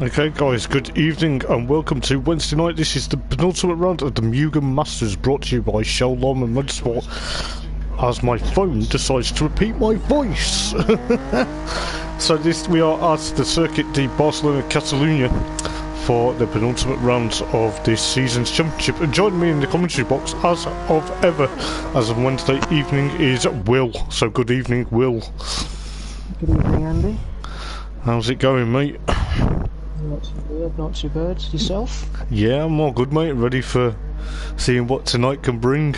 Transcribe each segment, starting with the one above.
Okay guys, good evening and welcome to Wednesday night. This is the penultimate round of the Mugen Masters, brought to you by Chell, Lawman, Motorsport, as my phone decides to repeat my voice. So we are at the Circuit de Barcelona Catayluna for the penultimate round of this season's championship. And joining me in the commentary box, as of ever, as of Wednesday evening, is Will. So good evening, Will. Good evening, Andy. How's it going, mate? Not too bad, not too bad. Yourself? Yeah, I'm all good, mate. Ready for seeing what tonight can bring.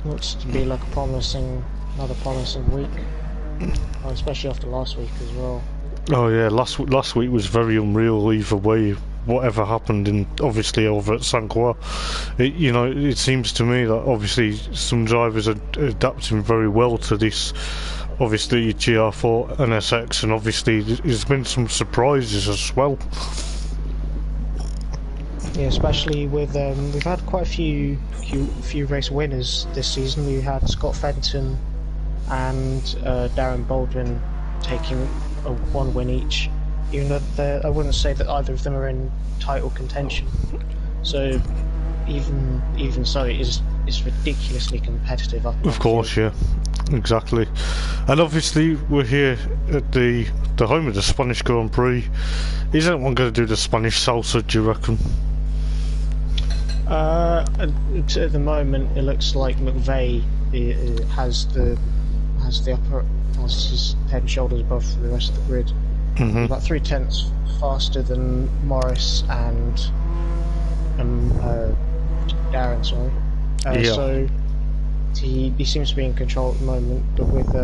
Looks to be like another promising week, especially after last week as well. Oh yeah, last week was very unreal either way. Whatever happened, and obviously over at San Juan, it seems to me that obviously some drivers are adapting very well to this. Obviously GR3 NSX, and obviously there's been some surprises as well. Yeah, especially with we've had quite a few race winners this season. We had Scott Fenton and Darren Baldwin taking one win each, even though I wouldn't say that either of them are in title contention. So even so, it's ridiculously competitive up. Of course, yeah, exactly. And obviously we're here at the home of the Spanish Grand Prix. Is anyone going to do the Spanish salsa, do you reckon? At the moment, it looks like McVeigh has his head and shoulders above the rest of the grid. Mm-hmm. About 0.3 faster than Morris and Darren. Sorry. Yeah. So he seems to be in control at the moment, but with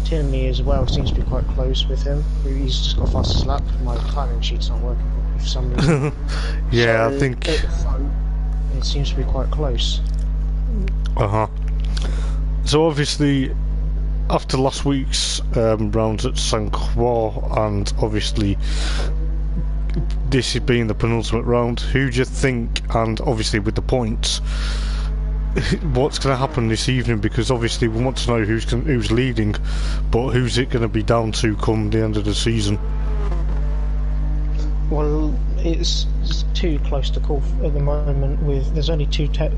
Timmy as well, seems to be quite close with him. He's just got fastest lap. My timing sheet's not working for some reason. Yeah, so I think it seems to be quite close. So obviously, after last week's round at San Juan, and obviously this being the penultimate round, who do you think, and obviously with the points, what's going to happen this evening? Because obviously we want to know who's leading, but who's it going to be down to come the end of the season? Well, it's too close to call at the moment. There's only 10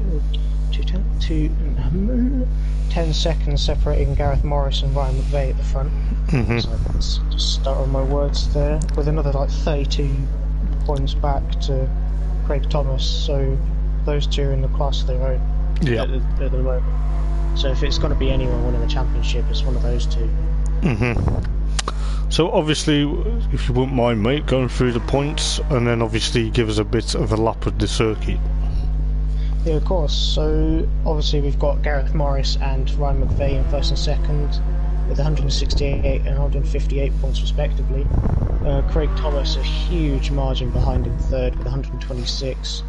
seconds separating Gareth Morris and Ryan McVeigh at the front. Mm-hmm. So let's just start on my words there. With another 32 points back to Craig Thomas, so those two are in the class of their own. Yeah. At the moment. So if it's going to be anyone winning the championship, it's one of those two. Mm-hmm. So obviously, if you wouldn't mind, mate, going through the points, and then obviously give us a bit of a lap of the circuit. Yeah, of course. So obviously we've got Gareth Morris and Ryan McVeigh in first and second, with 168 and 158 points respectively. Craig Thomas a huge margin behind in third with 126.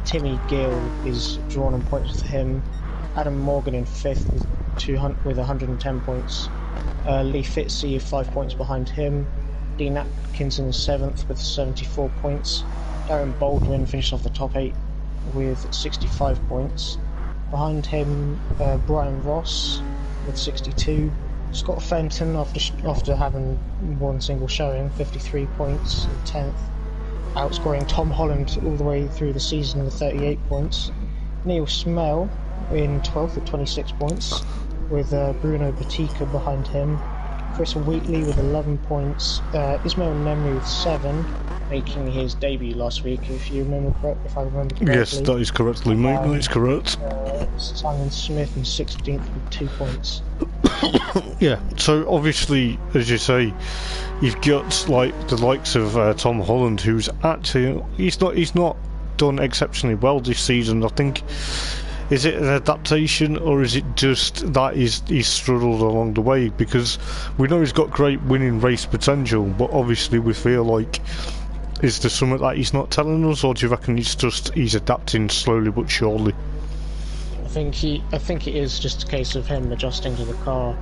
Timmy Gill is drawn on points with him. Adam Morgan in fifth with 110 points. Lee Fitzy 5 points behind him. Dean Atkins in seventh with 74 points. Darren Baldwin finished off the top 8 with 65 points. Behind him, Brian Ross with 62. Scott Fenton, after having one single showing, 53 points in 10th. Outscoring Tom Holland all the way through the season with 38 points. Neil Smell in 12th with 26 points, with Bruno Batika behind him. Chris Wheatley with 11 points. Ismail Nemri with 7, making his debut last week, if I remember correctly. Yes, that is correctly, mate. That is correct. Simon Smith in 16th with 2 points. Yeah, so obviously, as you say, you've got like the likes of Tom Holland, who's actually he's not done exceptionally well this season. I think, is it an adaptation, or is it just that he's struggled along the way? Because we know he's got great winning race potential, but obviously we feel like, is there something that he's not telling us, or do you reckon he's adapting slowly but surely? I think it is just a case of him adjusting to the car.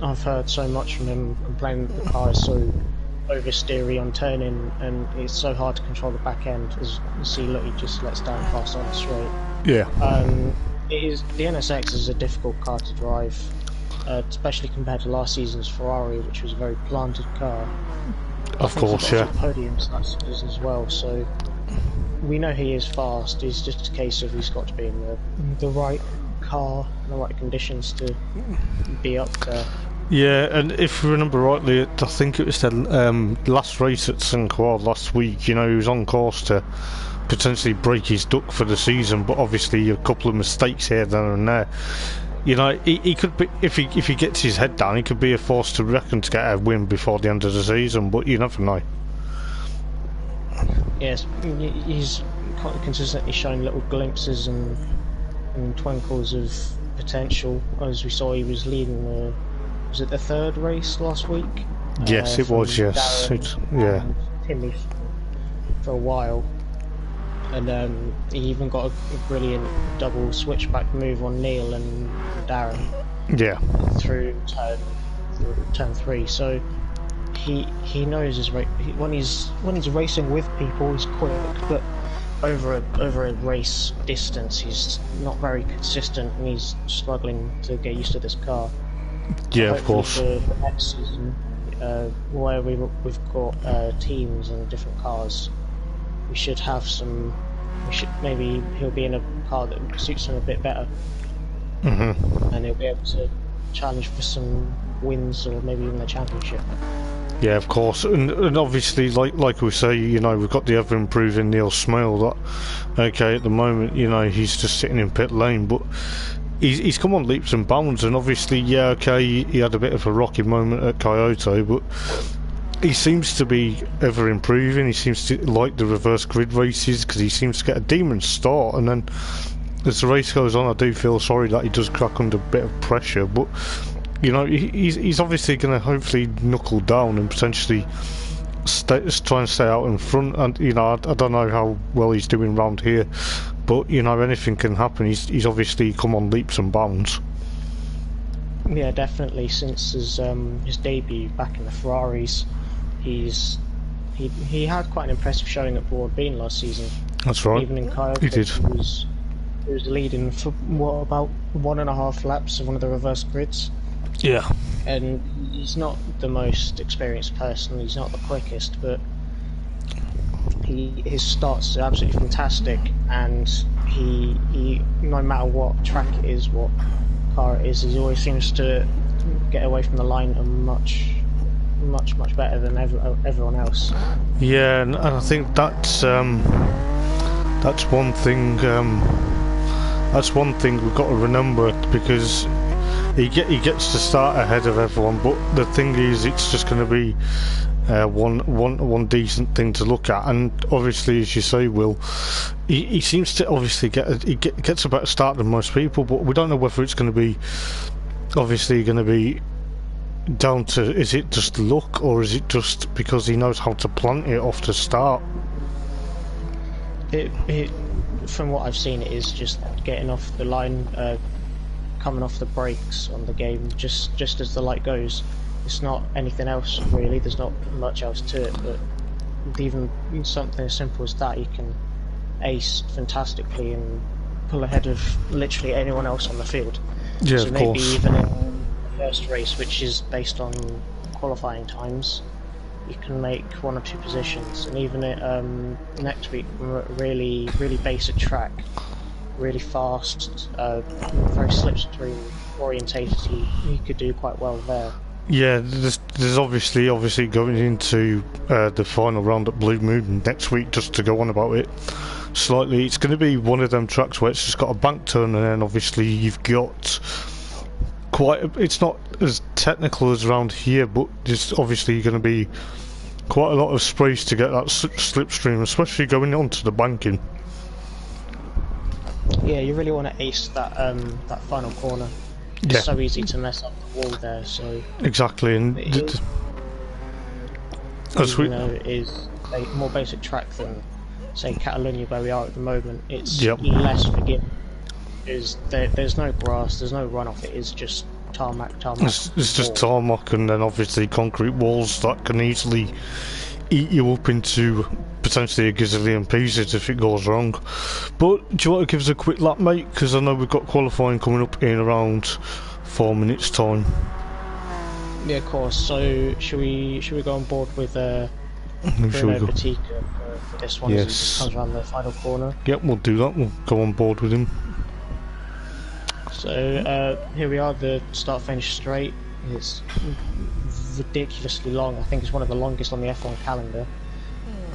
I've heard so much from him complaining that the car is so oversteery on turning, and it's so hard to control the back end. As you see, look, he just lets down fast on the straight. Yeah. The NSX is a difficult car to drive. especially compared to last season's Ferrari, which was a very planted car. Of course, yeah. Podiums that season as well, so we know he is fast. It's just a case of he's got to be in the right car, the right conditions to be up there. Yeah, and if you remember rightly, I think it was the last race at St. Croix last week, you know, he was on course to potentially break his duck for the season, but obviously a couple of mistakes here, there and there. You know, he could be, if he gets his head down, he could be a force to reckon to get a win before the end of the season, but you never know. Yes, he's consistently showing little glimpses and twinkles of potential. As we saw, he was leading was it the third race last week? Yes, it was, yes. Yeah. Timmy for a while. And he even got a brilliant double switchback move on Neil and Darren. Yeah. Through turn 3. So he knows his when he's racing with people, he's quick, but over a race distance, he's not very consistent, and he's struggling to get used to this car. Yeah, of course. For next season, where we've got teams and different cars, we should have some. Maybe he'll be in a car that suits him a bit better, and he'll be able to challenge for some wins or maybe even the championship. Yeah, of course, and obviously, like we say, you know, we've got the ever improving Neil Smale. That okay, at the moment, you know, he's just sitting in pit lane, but he's come on leaps and bounds, and obviously, yeah, okay, he had a bit of a rocky moment at Kyoto, but he seems to be ever improving. He seems to like the reverse grid races because he seems to get a demon start, and then as the race goes on, I do feel sorry that he does crack under a bit of pressure, but you know, he's obviously going to hopefully knuckle down and potentially try and stay out in front. And you know, I don't know how well he's doing round here, but you know, anything can happen. He's obviously come on leaps and bounds. Yeah, definitely. Since his debut back in the Ferraris, he had quite an impressive showing at Broad Bean last season. That's right. Even in Kyoto, he did. He was leading for what, about 1.5 laps of one of the reverse grids. Yeah. And he's not the most experienced person. He's not the quickest, but his starts are absolutely fantastic. And he no matter what track it is, what car it is, he always seems to get away from the line and much better than everyone else. Yeah, and I think that's one thing. That's one thing we've got to remember, because he gets to start ahead of everyone. But the thing is, it's just going to be one decent thing to look at. And obviously, as you say, Will, he seems to obviously gets a better start than most people. But we don't know whether it's going to be down to, is it just luck, or is it just because he knows how to plant it off the start? It from what I've seen, it is just getting off the line, coming off the brakes on the game just as the light goes. It's not anything else really. There's not much else to it, but even something as simple as that, you can ace fantastically and pull ahead of literally anyone else on the field. Yeah, so of maybe course. even in the first race, which is based on qualifying times, you can make 1 or 2 positions. And even at next week, really basic track, really fast, very slipstream orientated, he could do quite well there. Yeah, there's obviously going into the final round at Blue Moon next week, just to go on about it slightly. It's going to be one of them tracks where it's just got a bank turn, and then obviously you've got it's not as technical as around here, but there's obviously going to be quite a lot of space to get that slipstream, especially going onto the banking. Yeah, you really want to ace that final corner. It's so easy to mess up the wall there. So exactly, and as we know, it is a more basic track than say Catayluna, where we are at the moment. It's less forgiving. There's no grass, there's no runoff. It is just tarmac. It's just tarmac, and then obviously concrete walls that can easily eat you up into potentially a gazillion pieces if it goes wrong. But do you want to give us a quick lap, mate? Because I know we've got qualifying coming up in around 4 minutes' time. Yeah, of course. So should we go on board with Bruno Batika for this one as he just comes around the final corner? Yep, we'll do that. We'll go on board with him. So here we are, the start-finish straight. It's ridiculously long. I think it's one of the longest on the F1 calendar.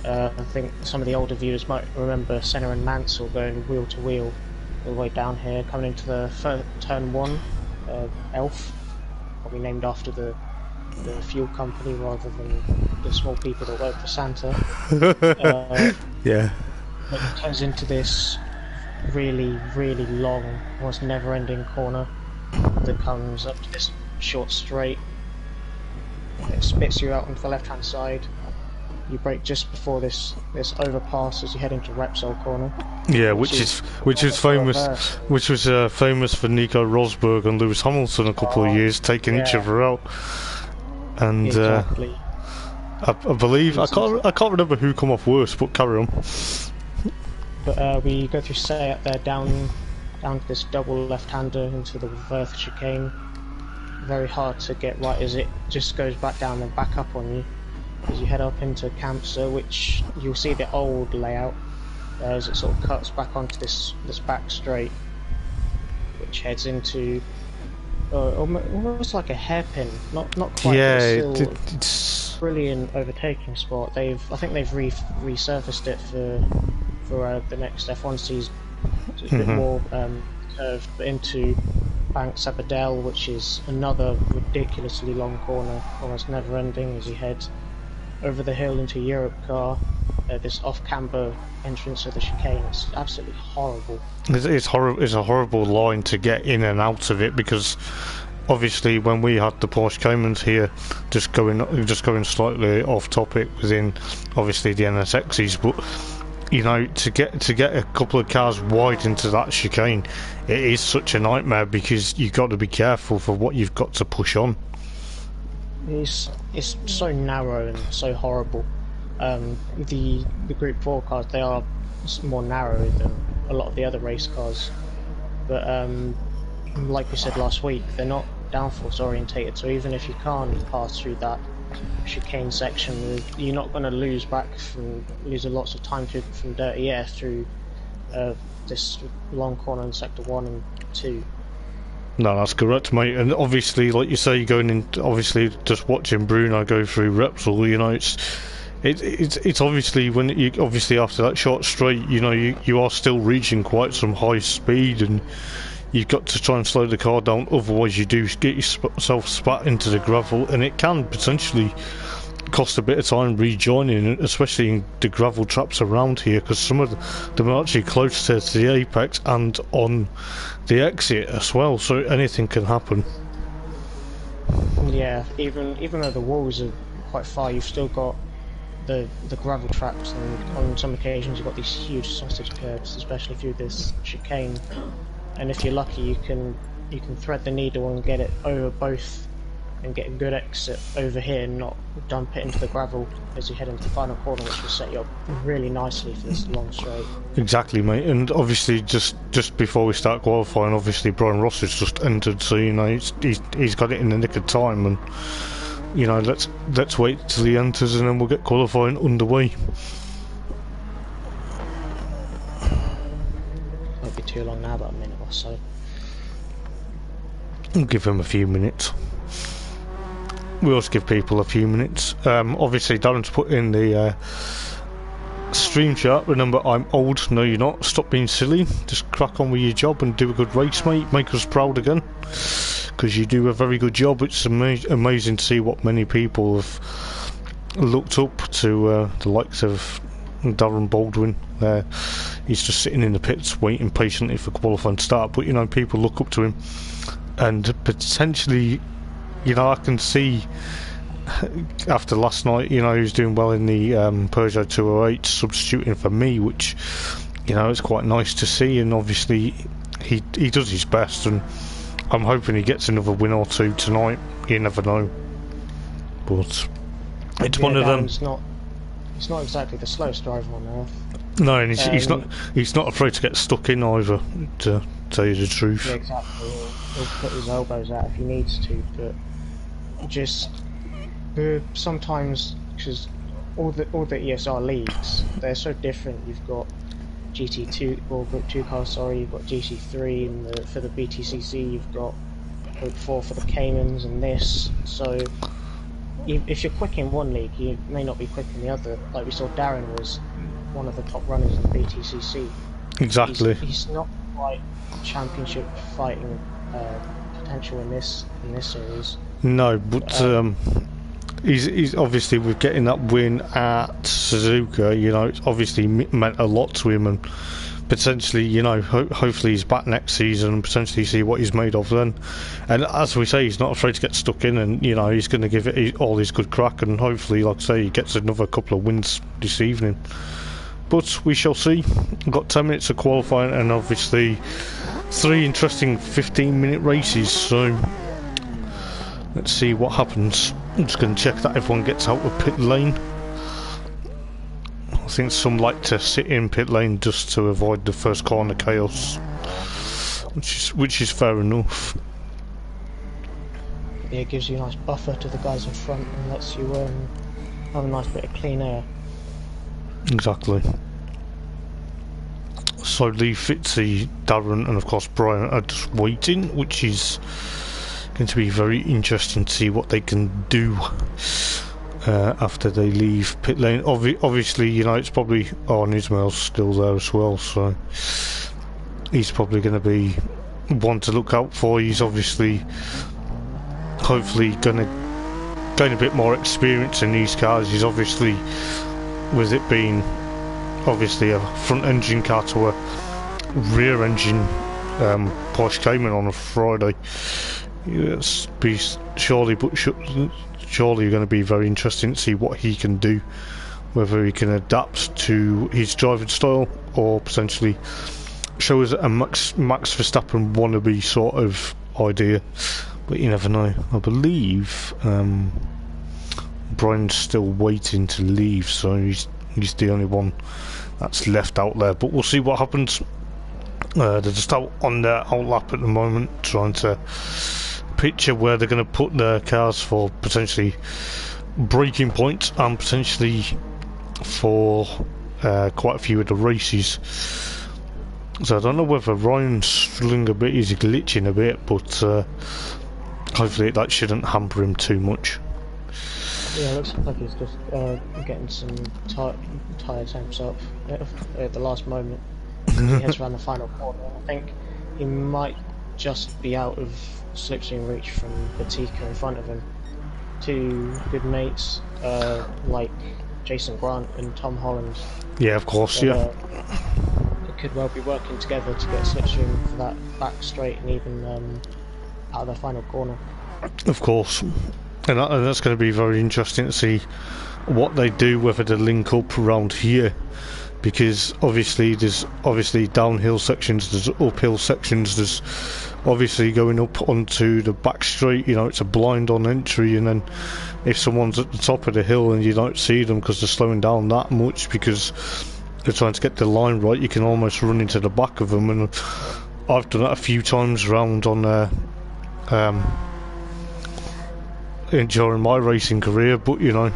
I think some of the older viewers might remember Senna and Mansell going wheel to wheel all the way down here, coming into the turn 1, Elf, probably named after the fuel company rather than the small people that work for Santa. Yeah. It turns into this really, really long, almost never-ending corner that comes up to this short straight. It spits you out onto the left-hand side. You brake just before this overpass as you head into Repsol corner. Yeah, which was famous for Nico Rosberg and Lewis Hamilton a couple of years, taking each other out. And exactly. I believe I can't remember who come off worse, but carry on. But we go through Sayat there, down to this double left-hander into the Verth chicane. Very hard to get right as it just goes back down and back up on you as you head up into Campsa, which you'll see the old layout as it sort of cuts back onto this back straight, which heads into almost like a hairpin, not quite. Yeah, it's brilliant overtaking spot. I think they've resurfaced it for the next F1 season. So it's a bit more curved, but into Bank Sabadell, which is another ridiculously long corner, almost never ending as you head over the hill into Europe car. This off-camber entrance of the chicane, it's absolutely horrible. It's a horrible line to get in and out of it, because obviously when we had the Porsche Caymans here, just going slightly off topic within obviously the NSXs, but you know, to get a couple of cars wide into that chicane, it is such a nightmare because you've got to be careful for what you've got to push on. It's so narrow and so horrible. The Group 4 cars, they are more narrow than a lot of the other race cars, but like we said last week, they're not downforce orientated, so even if you can't pass through that chicane section, you're not going to lose lots of time from dirty air through this long corner in sector 1 and 2. No, that's correct, mate. And obviously, like you say, you're going in. Obviously, just watching Bruno go through Repsol, you know, it's obviously when you after that short straight, you know, you are still reaching quite some high speed, and you've got to try and slow the car down. Otherwise, you do get yourself spat into the gravel, and it can potentially cost a bit of time rejoining, especially in the gravel traps around here, because some of them are actually closer to the apex and on the exit as well, so anything can happen. Yeah, even though the walls are quite far, you've still got the gravel traps, and on some occasions you've got these huge sausage curves, especially through this chicane. And if you're lucky, you can thread the needle and get it over both, and get a good exit over here, and not dump it into the gravel as you head into the final corner, which will set you up really nicely for this long straight. Exactly, mate. And obviously, just before we start qualifying, obviously Brian Ross has just entered, so you know he's got it in the nick of time, and you know let's wait till he enters, and then we'll get qualifying underway. Won't be too long now, about a minute or so. We'll give him a few minutes. We also give people a few minutes. Obviously, Darren's put in the stream chat. Remember, I'm old. No, you're not. Stop being silly. Just crack on with your job and do a good race, mate. Make us proud again, because you do a very good job. It's amazing to see what many people have looked up to, the likes of Darren Baldwin. He's just sitting in the pits waiting patiently for qualifying to start, but you know, people look up to him, and potentially, you know, I can see after last night, you know, he was doing well in the Peugeot 208, substituting for me, which, you know, it's quite nice to see. And obviously he does his best, and I'm hoping he gets another win or two tonight. You never know, but it's one of them. he's not exactly the slowest driver on earth. No, and he's not afraid to get stuck in either, to tell you the truth. Yeah, exactly. He'll put his elbows out if he needs to, but just sometimes, because all the ESR leagues, they're so different. You've got GT2 or Group 2 cars, sorry, you've got GT3, and for the BTCC you've got Group 4 for the Caymans and this. So if you're quick in one league, you may not be quick in the other. Like we saw, Darren was one of the top runners in the BTCC. Exactly. He's not quite championship fighting potential in this series. No, but he's obviously, with getting that win at Suzuka, you know, it's obviously meant a lot to him, and potentially, you know, hopefully he's back next season and potentially see what he's made of then. And as we say, he's not afraid to get stuck in, and you know, he's going to give it all his good crack, and hopefully, like I say, he gets another couple of wins this evening. But we shall see. We've got 10 minutes of qualifying and obviously 3 interesting 15-minute races, so let's see what happens. I'm just going to check that everyone gets out of pit lane. I think some like to sit in pit lane just to avoid the first corner chaos, which is fair enough. Yeah, it gives you a nice buffer to the guys in front and lets you have a nice bit of clean air. Exactly. So Lee, Fitzy, Darren and of course Brian are just waiting, which is going to be very interesting to see what they can do after they leave pit lane. Obviously, you know, it's probably... Oh, and Ismail's still there as well, so he's probably going to be one to look out for. He's obviously, hopefully, going to gain a bit more experience in these cars. He's obviously, with it being obviously a front engine car to a rear engine Porsche Cayman on a Friday, yes, surely going to be very interesting to see what he can do, whether he can adapt to his driving style or potentially show us a Max Verstappen wannabe sort of idea, but you never know. I believe Brian's still waiting to leave, so he's the only one that's left out there, but we'll see what happens. They're just out on their outlap at the moment, trying to picture where they're going to put their cars for potentially braking points and potentially for quite a few of the races. So I don't know whether Ryan's struggling a bit, he's glitching a bit, but hopefully that shouldn't hamper him too much. Yeah, it looks like he's just getting some tyre temps up at the last moment. He heads around the final corner. I think he might just be out of slipstream reach from Batika in front of him. 2 good mates, like Jason Grant and Tom Holland. Yeah, of course, yeah. They could well be working together to get slipstream for that back straight and even out of the final corner. Of course. And that's going to be very interesting to see what they do, whether they link up around here, because obviously there's downhill sections, there's uphill sections, there's obviously going up onto the back straight, you know, it's a blind on entry, and then if someone's at the top of the hill and you don't see them because they're slowing down that much because they're trying to get the line right, you can almost run into the back of them. And I've done that a few times around on during my racing career, but you know,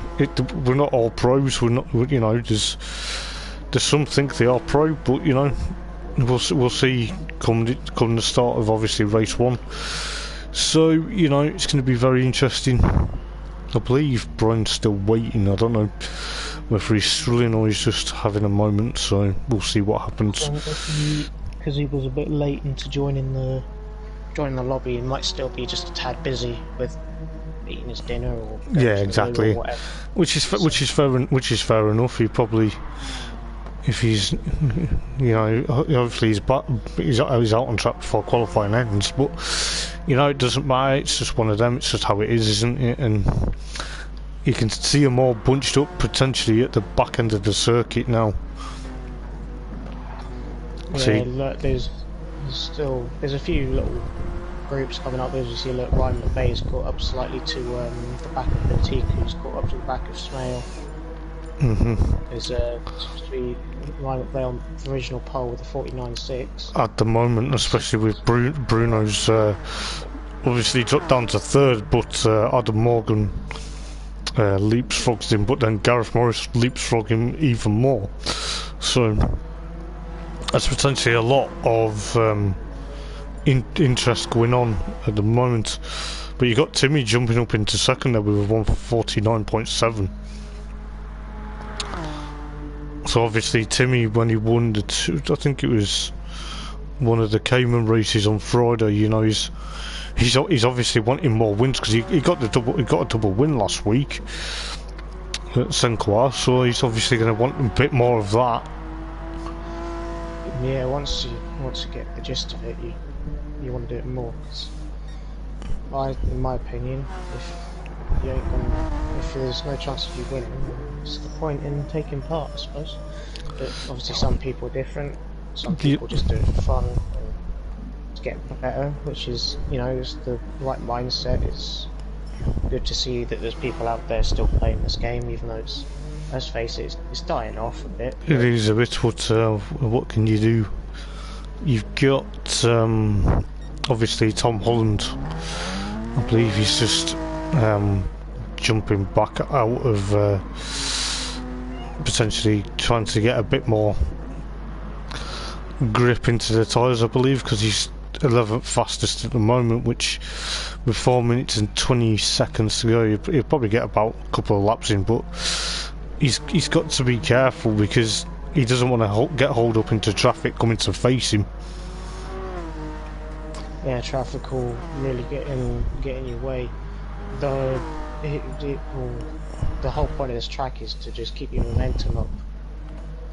we're not all pros. We're not, you know, there's some think they are pro, but you know, we'll see come the start of obviously race 1. So you know, it's going to be very interesting. I believe Brian's still waiting. I don't know whether he's struggling or he's just having a moment. So we'll see what happens. Because he was a bit late into joining the lobby, he might still be just a tad busy with eating his dinner or exactly, or which is fair enough. He probably, if he's, you know, hopefully he's out on track before qualifying ends, but you know, it doesn't matter, it's just one of them, it's just how it is, isn't it? And you can see them all bunched up potentially at the back end of the circuit now. Yeah, look, there's a few little groups coming up. As you see, look, Ryan McVeigh's caught up slightly to the back of Batika, who's caught up to the back of Smale. Is supposed to be Ryan McVeigh on provisional pole with a 49.6. At the moment, especially with Bruno's obviously dropped down to third, but Adam Morgan leapfrogs him, but then Gareth Morris leapfrogged him even more. So that's potentially a lot of interest going on at the moment. But you got Timmy jumping up into second there with a 149.7. So obviously Timmy, when he won I think it was one of the Cayman races on Friday, you know, he's obviously wanting more wins because he got a double win last week at Senqua, so he's obviously going to want a bit more of that. Yeah, once you get the gist of it, you want to do it more. Cause in my opinion, if there's no chance of you winning, what's the point in taking part, I suppose? But obviously some people are different. Some people just do it for fun and to get better, which is, you know, is the right mindset. It's good to see that there's people out there still playing this game, even though it's, let's face it, it's dying off a bit. It is a bit, but what can you do? You've got obviously Tom Holland. I believe he's just jumping back out of potentially trying to get a bit more grip into the tyres, I believe, because he's 11th fastest at the moment, which with 4 minutes and 20 seconds to go, he'll probably get about a couple of laps in, but he's got to be careful because he doesn't want to get hauled up into traffic coming to face him. Yeah, traffic will really get in your way. The whole point of this track is to just keep your momentum up.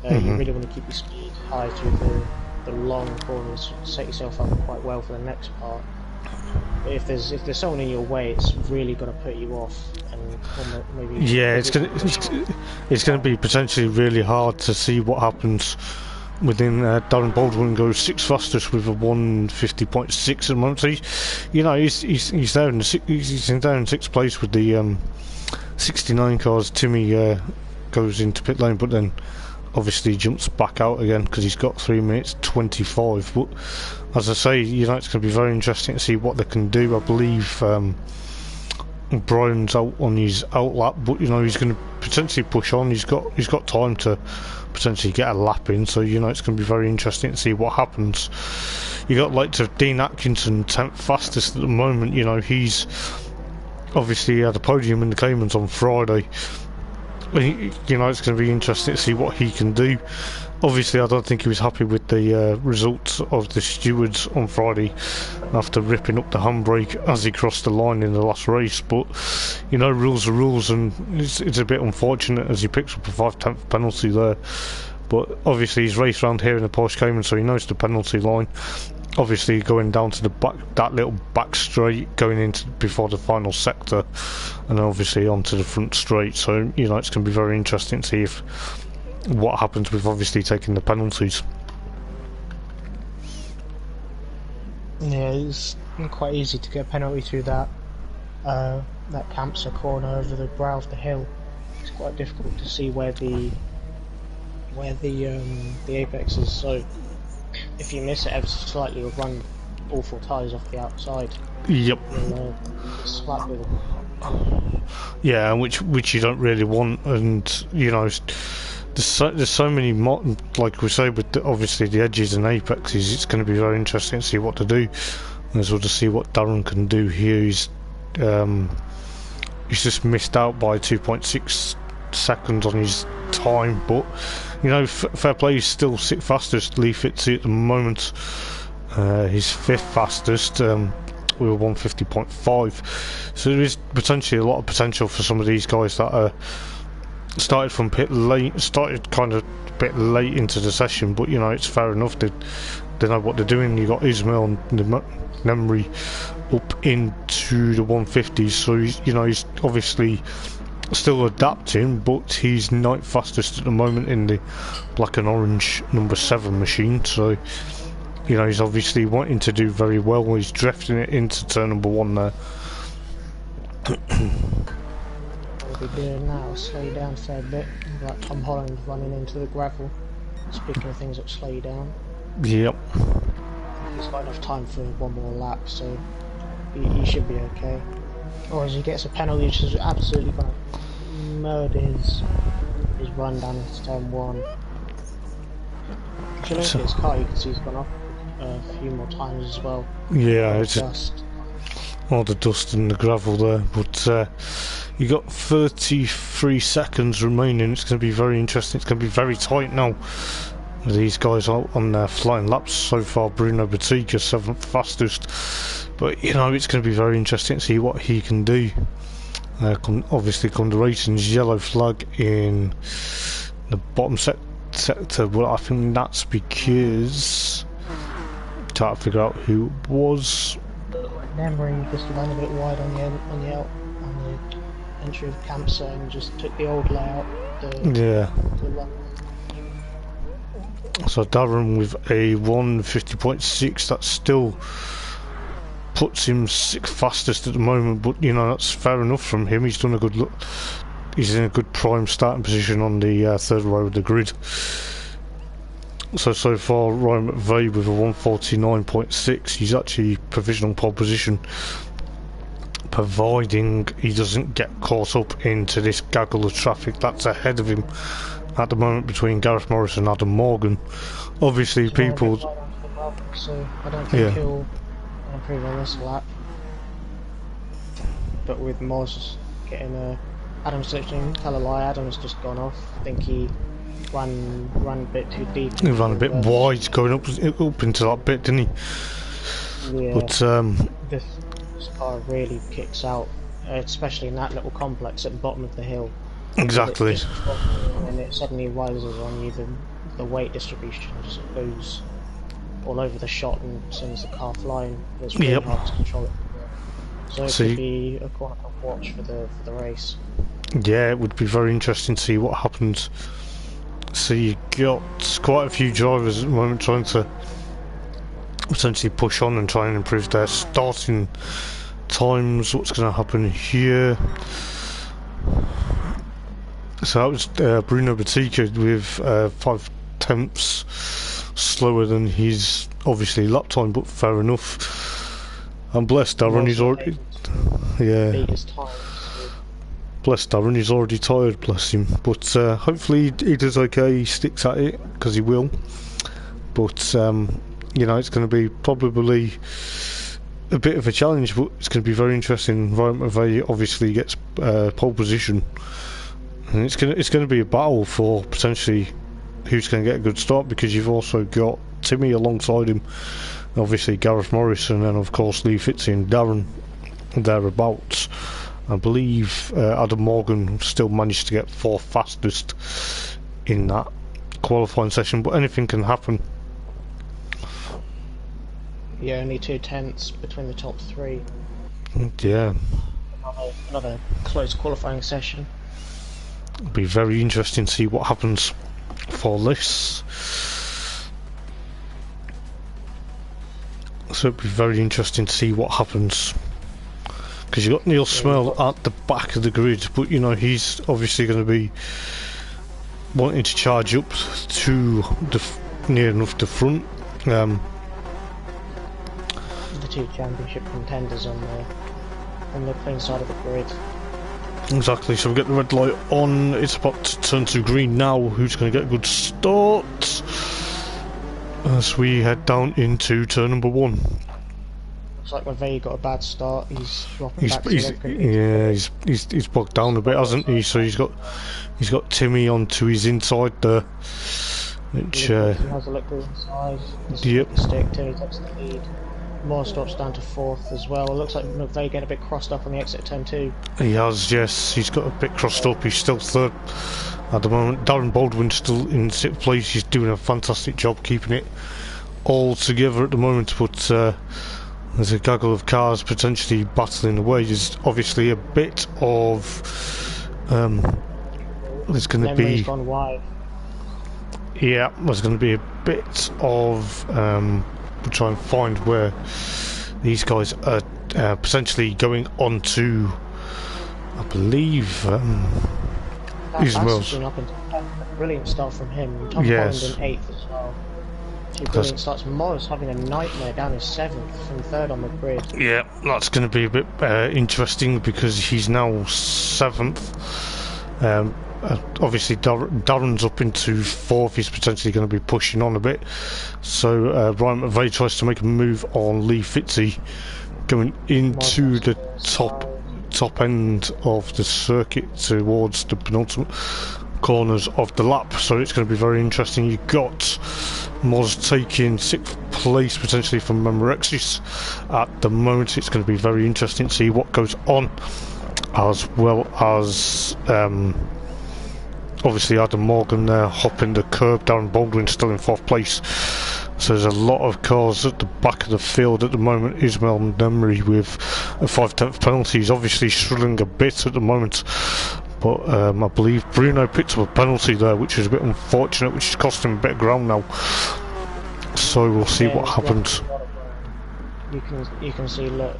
You really want to keep your speed high through the long corners, set yourself up quite well for the next part. But if there's someone in your way, it's really going to put you off, and maybe it's going to be potentially really hard to see what happens within Darren Baldwin goes 6th fastest with a 150.6 at the moment. So he's there in he's in 6th place with the 69 cars. Timmy goes into pit lane, but then obviously jumps back out again because he's got 3 minutes 25. But as I say, you know, it's going to be very interesting to see what they can do. I believe Brian's out on his outlap, but you know, he's going to potentially push on. He's got time to potentially get a lap in, so you know, it's going to be very interesting to see what happens. You got like to Dean Atkinson 10th fastest at the moment. You know, he's obviously had a podium in the Caymans on Friday. You know, it's going to be interesting to see what he can do. Obviously, I don't think he was happy with the results of the stewards on Friday after ripping up the handbrake as he crossed the line in the last race. But, you know, rules are rules, and it's a bit unfortunate as he picks up a 5/10 penalty there. But obviously, he's raced around here in the Porsche Cayman, so he knows the penalty line. Obviously, going down to the back, that little back straight, going into before the final sector, and obviously onto the front straight. So, you know, it's going to be very interesting to see what happens with obviously taking the penalties. Yeah, it's quite easy to get a penalty through that Campser corner over the brow of the hill. It's quite difficult to see where the apex is. So if you miss it ever so slightly, you'll run all 4 tyres off the outside. Yep. And slap with them. Yeah, which you don't really want, and you know, there's so many like we say with obviously the edges and apexes. It's going to be very interesting to see what to do, as well to see what Darren can do here. He's just missed out by 2.6 seconds on his time, but you know, fair play. He's still 6th fastest. Lee Fitzy at the moment. He's 5th fastest. With a 150.5. So there is potentially a lot of potential for some of these guys that started from pit late, started kind of a bit late into the session, but you know, it's fair enough. They know what they're doing. You got Ismail and Nemri up into the 150s, so he's obviously still adapting, but he's 9th fastest at the moment in the black and orange number 7 machine. So you know, he's obviously wanting to do very well. He's drifting it into turn number 1 there. we'll be doing now is slow you down a fair bit, like Tom Holland running into the gravel. Speaking of things that slow you down. Yep. He's got enough time for one more lap, so he should be okay. Or as he gets a penalty, which is absolutely going to murder his run down into turn 1. If you look at his car, you can see he's gone off a few more times as well. Yeah, it's dust. All the dust and the gravel there, but you got 33 seconds remaining. It's going to be very interesting. It's going to be very tight now. These guys are on their flying laps so far. Bruno Bottica 7th fastest, but you know it's going to be very interesting to see what he can do. Obviously, come the racing's yellow flag in the bottom sector. Well, I think that's because trying to figure out who it was. Emery just ran a bit wide on the entry of camp zone, just took the old layout. Yeah. So Darren with a 150.6, that still puts him 6th fastest at the moment, but you know that's fair enough from him. He's done a good look. He's in a good prime starting position on the 3rd row of the grid. So far Ryan McVeigh with a 149.6, he's actually provisional pole position, providing he doesn't get caught up into this gaggle of traffic that's ahead of him at the moment between Gareth Morris and Adam Morgan. Obviously people... So I don't think he'll improve on this lap. But with Morris getting Adam's switching, Talalai, Adam's just gone off. I think he ran a bit too deep. He ran a bit wide going up into that bit, didn't he? Yeah. But this car really kicks out, especially in that little complex at the bottom of the hill. Exactly. And it suddenly rises on you, the weight distribution just goes all over the shot and sends the car flying. It's really hard to control it. So it could be a corner to watch for the race. Yeah, it would be very interesting to see what happens. So you got quite a few drivers at the moment trying to essentially push on and try and improve their starting times. What's going to happen here? So that was Bruno Bottica with 5/10 slower than his obviously lap time, but fair enough. And bless Darren, he's already bless Darren, he's already tired, bless him. But hopefully he does okay, he sticks at it, because he will. But you know, it's going to be probably a bit of a challenge, but it's going to be very interesting. Ryan McVeigh obviously gets pole position, and it's going to be a battle for potentially who's going to get a good start, because you've also got Timmy alongside him, obviously Gareth Morris, and then of course Lee Fitzy and Darren thereabouts. I believe Adam Morgan still managed to get 4th fastest in that qualifying session, but anything can happen. Yeah, only 2/10 between the top 3. Yeah. Another close qualifying session. It'll be very interesting to see what happens for this. So it'll be very interesting to see what happens. Because you've got Neil Smell at the back of the grid, but you know, he's obviously going to be wanting to charge up to near enough the front. The 2 championship contenders on the clean side of the grid. Exactly, so we get the red light on, it's about to turn to green now. Who's going to get a good start as we head down into turn number 1? Looks like McVeigh got a bad start. He's dropping back to he's bogged down a bit, hasn't he? So he's got Timmy onto his inside there, which he has a look to the inside. Yep. The stick. Timmy takes the lead. Morris drops down to 4th as well. It looks like McVeigh getting a bit crossed up on the exit turn 2. He has, yes. He's got a bit crossed up. He's still 3rd at the moment. Darren Baldwin's still in 6th place. He's doing a fantastic job keeping it all together at the moment, but there's a gaggle of cars potentially battling away. There's obviously a bit of there's going to be gone wide. Yeah, there's going to be a bit of we'll try and find where these guys are potentially going onto I believe Ismail's. Up into brilliant start from him. Tom Yes. Holland in 8th as well. Two brilliant starts. Morris having a nightmare down in 7th from 3rd on the grid. Yeah, that's going to be a bit interesting because he's now 7th. Obviously, Darren's up into 4th. He's potentially going to be pushing on a bit. So Ryan McVeigh tries to make a move on Lee Fitzy, going into the top end of the circuit towards the penultimate corners of the lap. So it's going to be very interesting. You've got Moz taking 6th place potentially from Memorexis at the moment. It's going to be very interesting to see what goes on, as well as obviously Adam Morgan there hopping the curb. Darren Baldwin still in 4th place. So there's a lot of cars at the back of the field at the moment. Ismail Nemri with a 5/10 penalty. He's obviously struggling a bit at the moment, but I believe Bruno picked up a penalty there, which is a bit unfortunate, which is costing him a bit of ground now. So we'll see what happens. You can see, look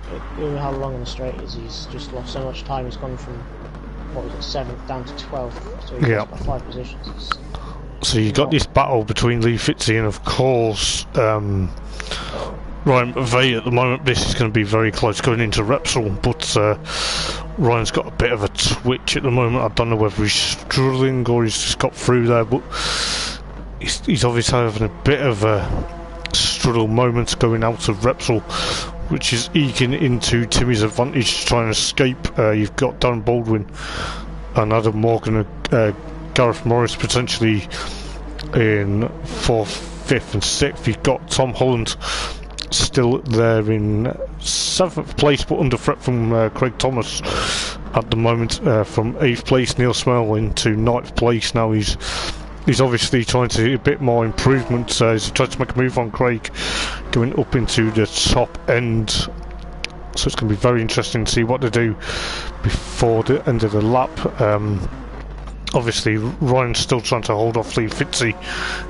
how long in the straight is. He's just lost so much time. He's gone from, what was it, 7th down to 12th. So he's lost by 5 positions. So you got this battle between Lee Fitzy and, of course, Ryan McVeigh at the moment. This is going to be very close going into Repsol, but Ryan's got a bit of a twitch at the moment. I don't know whether he's struggling or he's just got through there, but he's obviously having a bit of a struggle moment going out of Repsol, which is eking into Timmy's advantage to try and escape. You've got Darren Baldwin and Adam Morgan, Gareth Morris potentially in 4th, 5th and 6th. You've got Tom Holland still there in 7th place, but under threat from Craig Thomas at the moment. From 8th place, Neil Smell into 9th place. Now he's obviously trying to do a bit more improvement. He's trying to make a move on Craig, going up into the top end. So it's going to be very interesting to see what they do before the end of the lap. Obviously, Ryan's still trying to hold off Lee Fitzy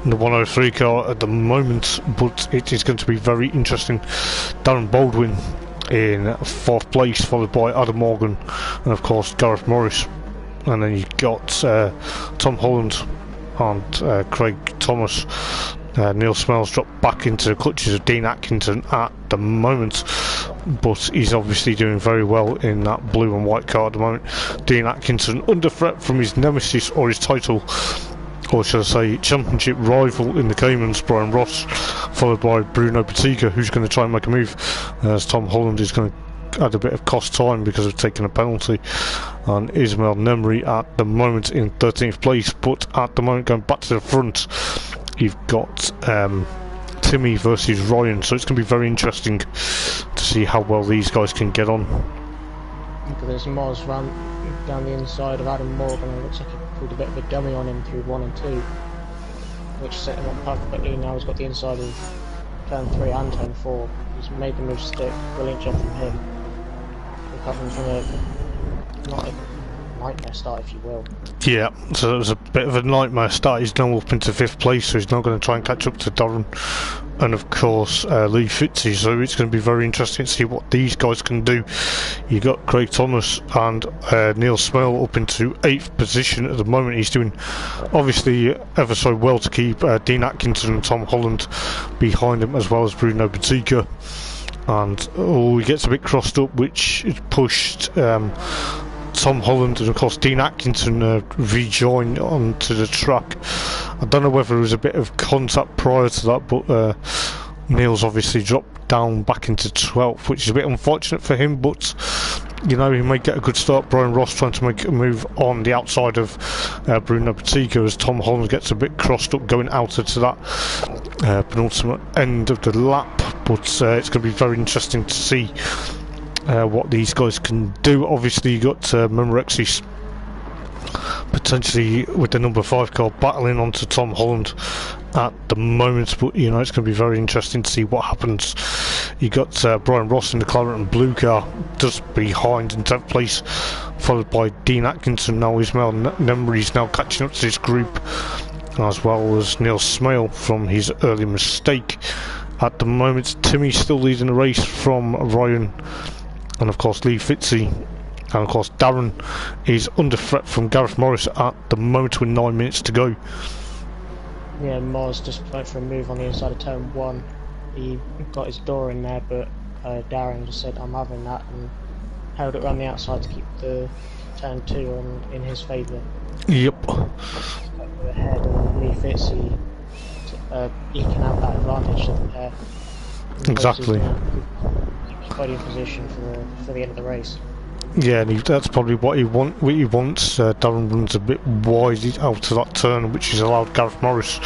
in the 103 car at the moment, but it is going to be very interesting. Darren Baldwin in 4th place, followed by Adam Morgan and, of course, Gareth Morris. And then you've got Tom Holland and Craig Thomas. Neil Smells dropped back into the clutches of Dean Atkinson at the moment, but he's obviously doing very well in that blue and white car at the moment. Dean Atkinson under threat from his nemesis, or his title, or should I say championship rival in the Caymans, Brian Ross, followed by Bruno Batiga, who's going to try and make a move, as Tom Holland is going to add a bit of cost time because of taking a penalty. And Ismail Nemri at the moment in 13th place, but at the moment going back to the front, you've got Timmy versus Ryan, so it's going to be very interesting to see how well these guys can get on. There's Moz run down the inside of Adam Morgan, and it looks like he pulled a bit of a dummy on him through 1 and 2, which set him up perfectly. Now he's got the inside of turn 3 and turn 4. He's made the move stick. Brilliant job from him. Recovering from a nightmare start, if you will. Yeah, so it was a bit of a nightmare start. He's now up into 5th place, so he's now going to try and catch up to Darren and, of course, Lee Fitzy. So it's going to be very interesting to see what these guys can do. You got Craig Thomas and Neil Smell up into 8th position at the moment. He's doing obviously ever so well to keep Dean Atkinson and Tom Holland behind him, as well as Bruno Batiga. And he gets a bit crossed up, which pushed Tom Holland and, of course, Dean Atkinson rejoin onto the track. I don't know whether there was a bit of contact prior to that, but Neil's obviously dropped down back into 12th, which is a bit unfortunate for him, but you know, he may get a good start. Brian Ross trying to make a move on the outside of Bruno Batiga as Tom Holland gets a bit crossed up going out into that penultimate end of the lap, but it's going to be very interesting to see what these guys can do. Obviously you got Memorexis potentially with the number 5 car battling onto Tom Holland at the moment, but you know, it's going to be very interesting to see what happens. You got Brian Ross in the claret and blue car just behind in 10th place, followed by Dean Atkinson. Now Ismail Nemri's now catching up to this group, as well as Neil Smale from his early mistake. At the moment, Timmy's still leading the race from Ryan, and of course Lee Fitzy And of course Darren is under threat from Gareth Morris at the moment with 9 minutes to go. Yeah, Morris just went for a move on the inside of turn 1. He got his door in there, but Darren just said, I'm having that, and held it around the outside to keep the turn 2 in his favour. Yep. Ahead and Lee Fitzy eking out that advantage to the pair. Exactly. Keep body in position for the end of the race. Yeah, and that's probably what he wants. Darren runs a bit wide out of that turn, which has allowed Gareth Morris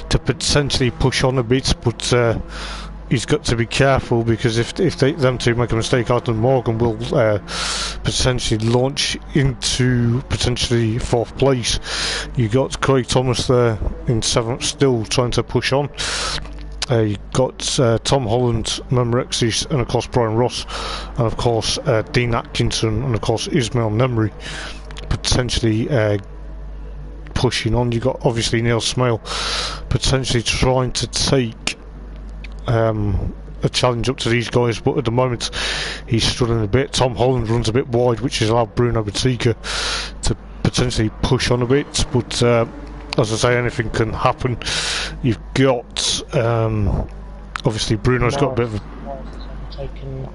to potentially push on a bit, but he's got to be careful, because if them two make a mistake, Adam Morgan will potentially launch into potentially 4th place. You got Craig Thomas there in 7th, still trying to push on. You got Tom Holland, Memrexis, and of course Brian Ross, and of course Dean Atkinson, and of course Ismail Nemri potentially pushing on. You got obviously Neil Smale potentially trying to take a challenge up to these guys, but at the moment he's struggling a bit. Tom Holland runs a bit wide, which has allowed Bruno Batika to potentially push on a bit, but as I say, anything can happen. You've got obviously Bruno's got a bit of taken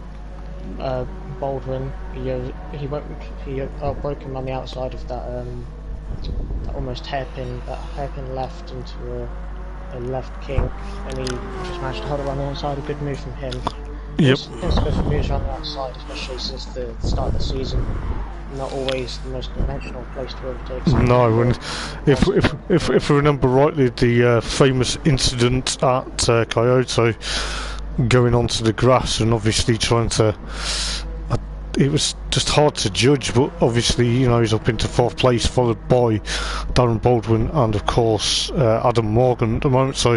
Baldwin. He broke him on the outside of that almost hairpin left into a left kink, and he just managed to hold it on the outside. A good move from him. Yep. He tends to go for moves around the outside, especially since the start of the season. Not always the most conventional place to overtake. No, and if we remember rightly, the famous incident at Kyoto, going onto the grass and obviously trying to, it was just hard to judge, but obviously, you know, he's up into 4th place, followed by Darren Baldwin and of course Adam Morgan at the moment. So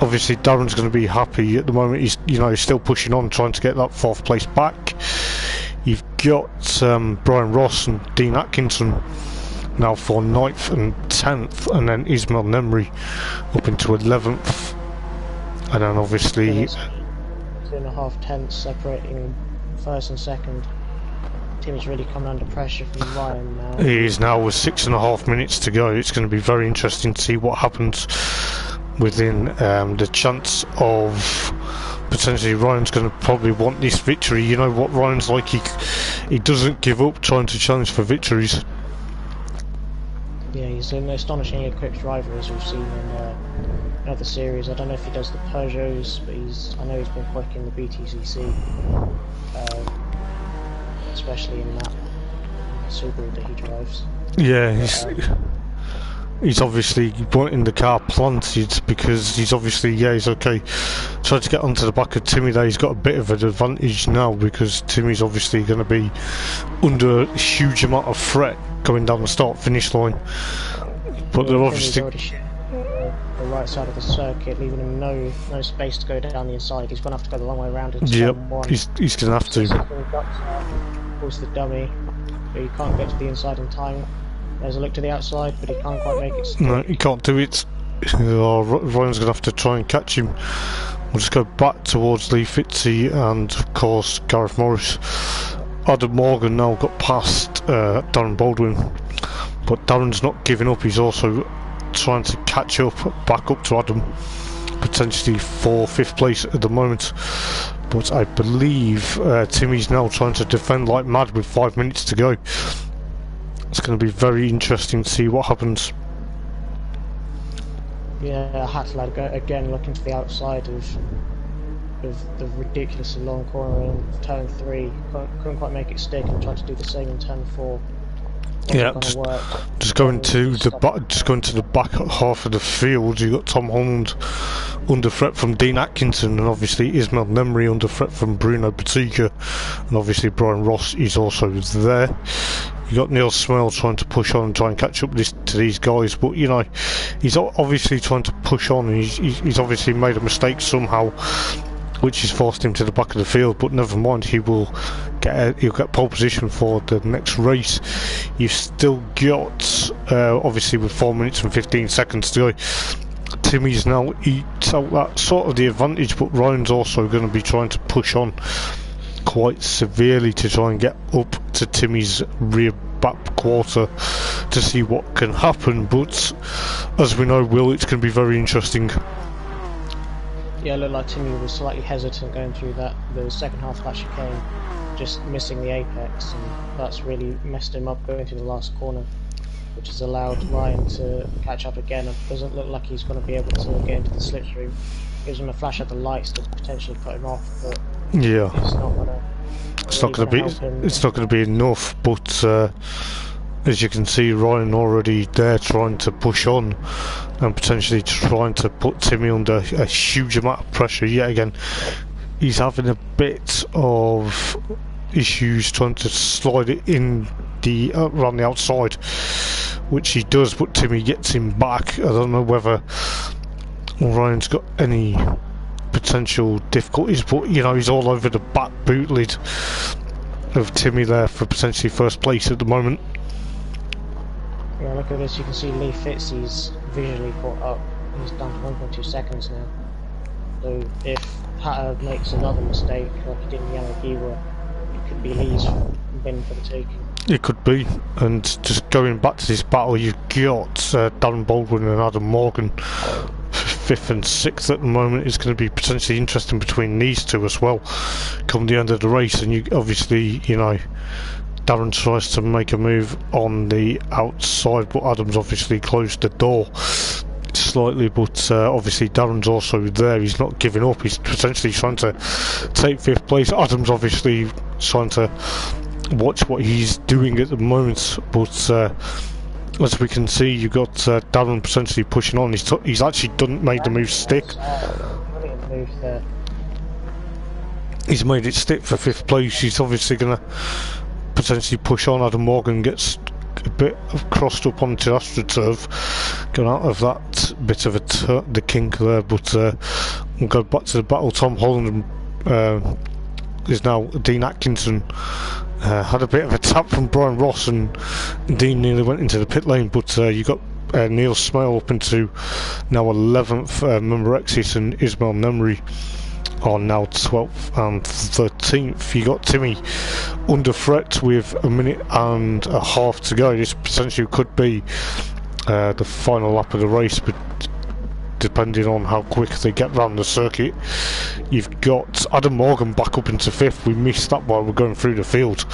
obviously Darren's going to be happy at the moment. He's still pushing on, trying to get that 4th place back. You've got Brian Ross and Dean Atkinson now for 9th and 10th, and then Ismail Nemri up into 11th, and then obviously 2.5 tenths separating 1st and 2nd. Team is really coming under pressure from Ryan now. He is now with 6.5 minutes to go. It's going to be very interesting to see what happens within the chance of potentially Ryan's going to probably want this victory. You know what Ryan's like, he doesn't give up trying to challenge for victories. Yeah, he's an astonishingly quick driver, as we've seen in other series. I don't know if he does the Peugeots, but I know he's been quick in the BTCC, especially in that Subaru that he drives. Yeah, he's obviously wanting the car planted, because he's obviously, he's okay. Tried to get onto the back of Timmy there. He's got a bit of an advantage now, because Timmy's obviously going to be under a huge amount of threat going down the start-finish line. But they're obviously the right side of the circuit, leaving him no space to go down the inside. He's going to have to go the long way around into turn 1. He's going to have to. Pulls the dummy, but he can't get to the inside in time. There's a look to the outside, but he can't quite make it. No, he can't do it. Ryan's going to have to try and catch him. We'll just go back towards Lee Fitzy and of course Gareth Morris. Adam Morgan now got past Darren Baldwin, but Darren's not giving up. He's also trying to catch up, back up to Adam, potentially for 5th place at the moment. But I believe Timmy's now trying to defend like mad with 5 minutes to go. It's going to be very interesting to see what happens. Yeah, Hatlad again looking to the outside of the ridiculously long corner in turn 3. Couldn't quite make it stick, and tried to do the same in turn 4. Yeah, just going to the back half of the field. You got Tom Holland under threat from Dean Atkinson, and obviously Ismail Nemri under threat from Bruno Batika, and obviously Brian Ross is also there. You got Neil Smell trying to push on and try and catch up to these guys, but you know, he's obviously trying to push on, and he's obviously made a mistake somehow, which has forced him to the back of the field. But never mind, he'll get pole position for the next race. You've still got obviously with 4 minutes and 15 seconds to go. Timmy's now eats out that sort of the advantage, but Ryan's also going to be trying to push on quite severely to try and get up to Timmy's rear back quarter to see what can happen, but as we know, Will, it's going to be very interesting. Yeah, it looked like Timmy was slightly hesitant going through the second half of that chicane, just missing the apex, and that's really messed him up going through the last corner, which has allowed Ryan to catch up again. It doesn't look like he's going to be able to get into the slipstream. Gives him a flash at the lights to potentially cut him off, but yeah, it's not going to. It's not going to be enough, but as you can see, Ryan already there trying to push on and potentially trying to put Timmy under a huge amount of pressure yet again. He's having a bit of issues trying to slide it in the around the outside, which he does, but Timmy gets him back. I don't know whether Ryan's got any potential difficulties, but you know, he's all over the back boot lid of Timmy there for potentially first place at the moment. Yeah, look at this, you can see Lee Fitzy's visually caught up. He's down to 1.2 seconds now. So if Hatter makes another mistake like he did in the MLB, where it could be Lee's win for the taking. It could be, and just going back to this battle, you've got Darren Baldwin and Adam Morgan 5th and 6th at the moment. Is going to be potentially interesting between these two as well come the end of the race, and you obviously, you know, Darren tries to make a move on the outside, but Adam's obviously closed the door slightly, but obviously Darren's also there. He's not giving up. He's potentially trying to take 5th place. Adam's obviously trying to watch what he's doing at the moment, but as we can see, you've got Darren potentially pushing on. He's actually made the move stick. He's made it stick for 5th place. He's obviously going to potentially push on. Adam Morgan gets a bit crossed up onto AstroTurf, got out of that bit of the kink there, but we'll go back to the battle. Tom Holland is now Dean Atkinson. Had a bit of a tap from Brian Ross, and Dean nearly went into the pit lane, but you got Neil Smale up into now 11th, Memorexis and Ismail Nemri are now 12th and 13th. You got Timmy under threat with a minute and a half to go. This potentially could be the final lap of the race, but depending on how quick they get round the circuit. You've got Adam Morgan back up into 5th. We missed that while we're going through the field.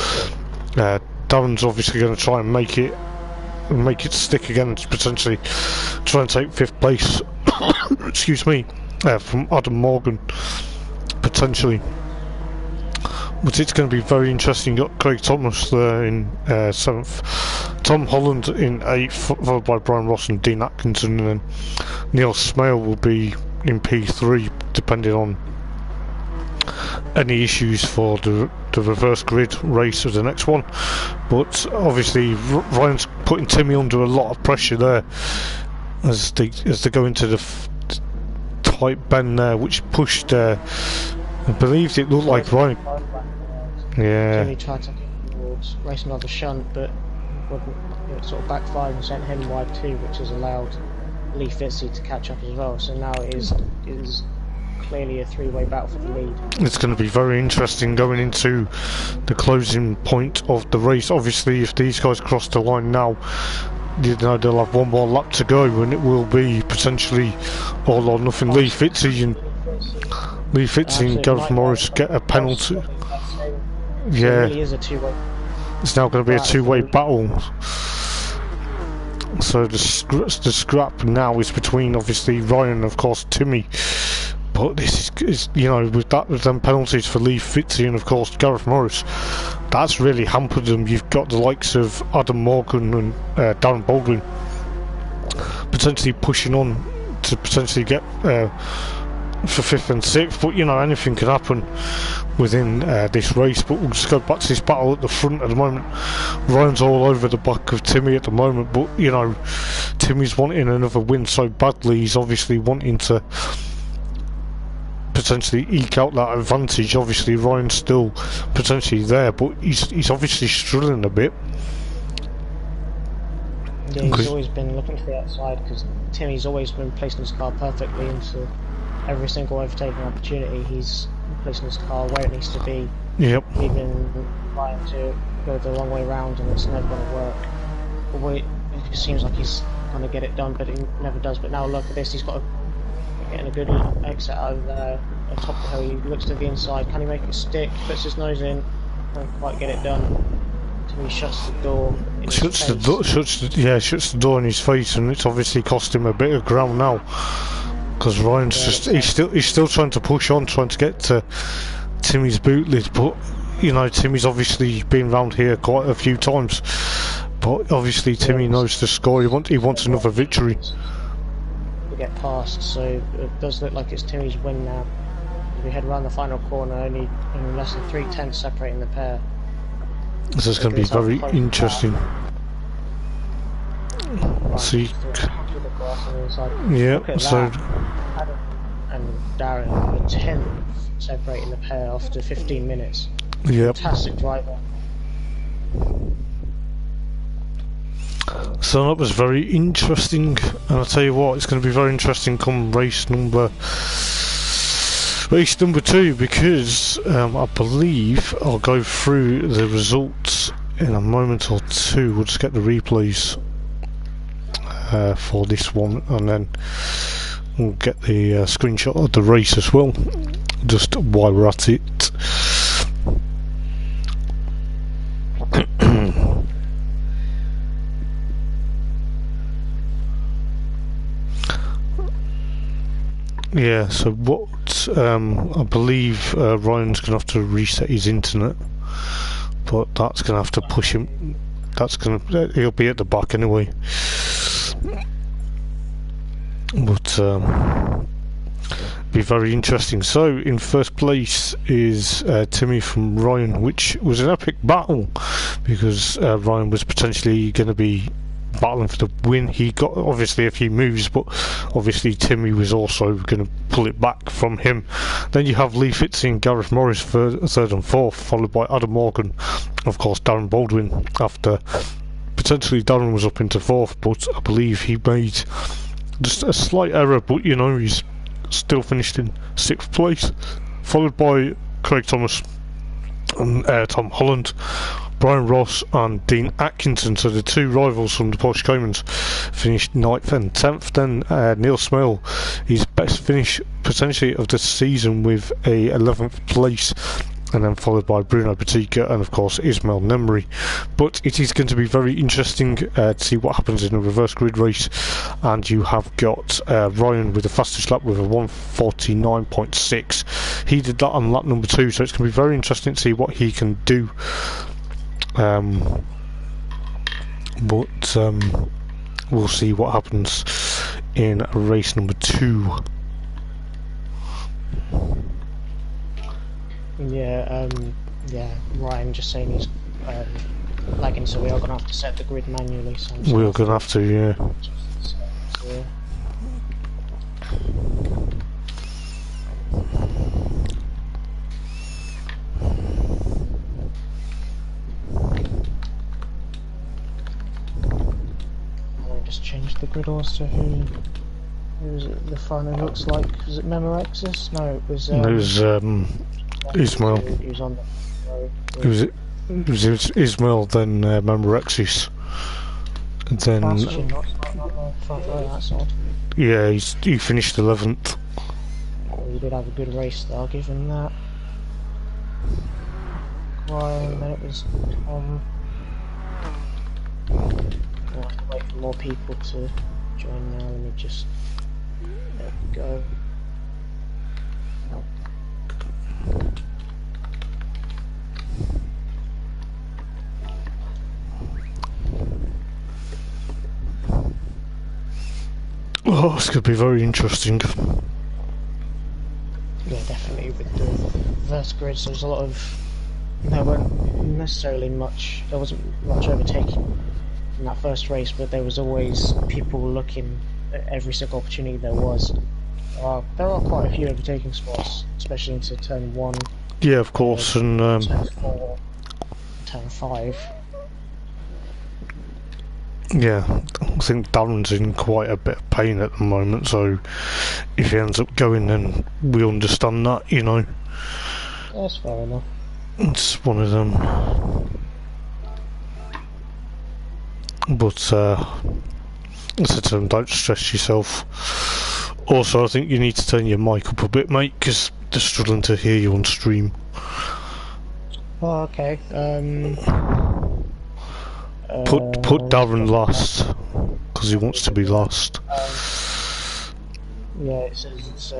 Darren's obviously going to try and make it stick again, and potentially try and take 5th place excuse me, from Adam Morgan potentially. But it's going to be very interesting. You've got Craig Thomas there in 7th, Tom Holland in 8th, followed by Brian Ross and Dean Atkinson, and then Neil Smale will be in P3 depending on any issues for the reverse grid race of the next one. But obviously Ryan's putting Timmy under a lot of pressure there as they go into the tight bend there, which pushed I believe it looked like Ryan. Yeah. Timmy tried to get towards racing on the shunt, but it sort of backfired and sent him wide too, which has allowed Lee Fitzy to catch up as well. So now it is clearly a three-way battle for the lead. It's going to be very interesting going into the closing point of the race. Obviously, if these guys cross the line now, you know, they'll have one more lap to go, and it will be potentially all or nothing. Lee Fitzy and Gareth Morris get a penalty. Yeah, it really is a two-way. It's now going to be a two-way battle. So the scrap now is between obviously Ryan and of course Timmy. But this is you know, with them penalties for Lee Fitzy and of course Gareth Morris, that's really hampered them. You've got the likes of Adam Morgan and Darren Baldwin potentially pushing on to potentially get for 5th and 6th, but you know, anything can happen within this race. But we'll just go back to this battle at the front at the moment. Ryan's all over the back of Timmy at the moment, but you know, Timmy's wanting another win so badly. He's obviously wanting to potentially eke out that advantage. Obviously Ryan's still potentially there, but he's obviously struggling a bit. Yeah, he's always been looking to the outside, because Timmy's always been placing his car perfectly into every single overtaking opportunity. He's placing his car where it needs to be, Yep. even trying to go the long way around, and it's never going to work. But it seems like he's going to get it done, but he never does. But now look at this, he's got getting a good exit out of there, on top of the hill. He looks to the inside, can he make it stick? Puts his nose in, can't quite get it done. Until he shuts the door. Shuts the door in his face, and it's obviously cost him a bit of ground now. Because Ryan's he's still trying to push on, trying to get to Timmy's boot lid, but you know, Timmy's obviously been round here quite a few times. But obviously Timmy knows the score, he wants another victory. To get past, so it does look like it's Timmy's win now. As we head around the final corner, only in less than 3/10 separating the pair. This is going to be very interesting. Right, See, yeah, so Adam and Darren are 10th separating the pair after 15 minutes. yep. Fantastic driver. So that was very interesting, and I'll tell you what, it's going to be very interesting come race number 2, because I believe I'll go through the results in a moment or two. We'll just get the replays for this one, and then we'll get the screenshot of the race as well, just while we're at it. Yeah, so what I believe Ryan's going to have to reset his internet, but that's going to have to push him. He'll be at the back anyway. But be very interesting. So in first place is Timmy from Ryan, which was an epic battle, because Ryan was potentially going to be battling for the win. He got obviously a few moves, but obviously Timmy was also going to pull it back from him. Then you have Lee Fitzy and Gareth Morris for third and fourth, followed by Adam Morgan, of course Darren Baldwin, after potentially Darren was up into fourth, but I believe he made just a slight error, but you know, he's still finished in sixth place, followed by Craig Thomas and Tom Holland, Brian Ross and Dean Atkinson. So the two rivals from the Porsche Caymans finished 9th and 10th. Then Neil Smale, his best finish potentially of the season, with a 11th place, and then followed by Bruno Batika and of course Ismail Nemri. But it is going to be very interesting to see what happens in a reverse grid race, and you have got Ryan with the fastest lap with a 1:49.6. he did that on lap number 2, so it's going to be very interesting to see what he can do. But we'll see what happens in race number 2. Yeah, Ryan just saying he's lagging, so we are going to have to set the grid manually. So we're going to have to, yeah. I'll just change the grid also. Who was it the final looks like? Was it Memorexis? No, it was Ismail. He was on the road. It was Ismail, then Memorexis, and then Not the front row, that's odd. yeah, he finished 11th. He did have a good race though, I'll give him that. Ryan, then it was Tom. We'll have to wait for more people to join now. Let me just, there we go. Oh, it's going to be very interesting. Yeah, definitely with the reverse grids, there's a lot of, there wasn't much overtaking in that first race, but there was always people looking at every single opportunity there was. There are quite a few overtaking spots, especially into turn 1. Yeah, of course, and turn 4, turn 5. yeah, I think Darren's in quite a bit of pain at the moment, so if he ends up going, then we understand that, you know. That's fair enough. It's one of them. But I said to him, don't stress yourself. Also, I think you need to turn your mic up a bit, mate, because they're struggling to hear you on stream. Oh, okay. Put Darren last, because he wants to be last. Yeah, it says it's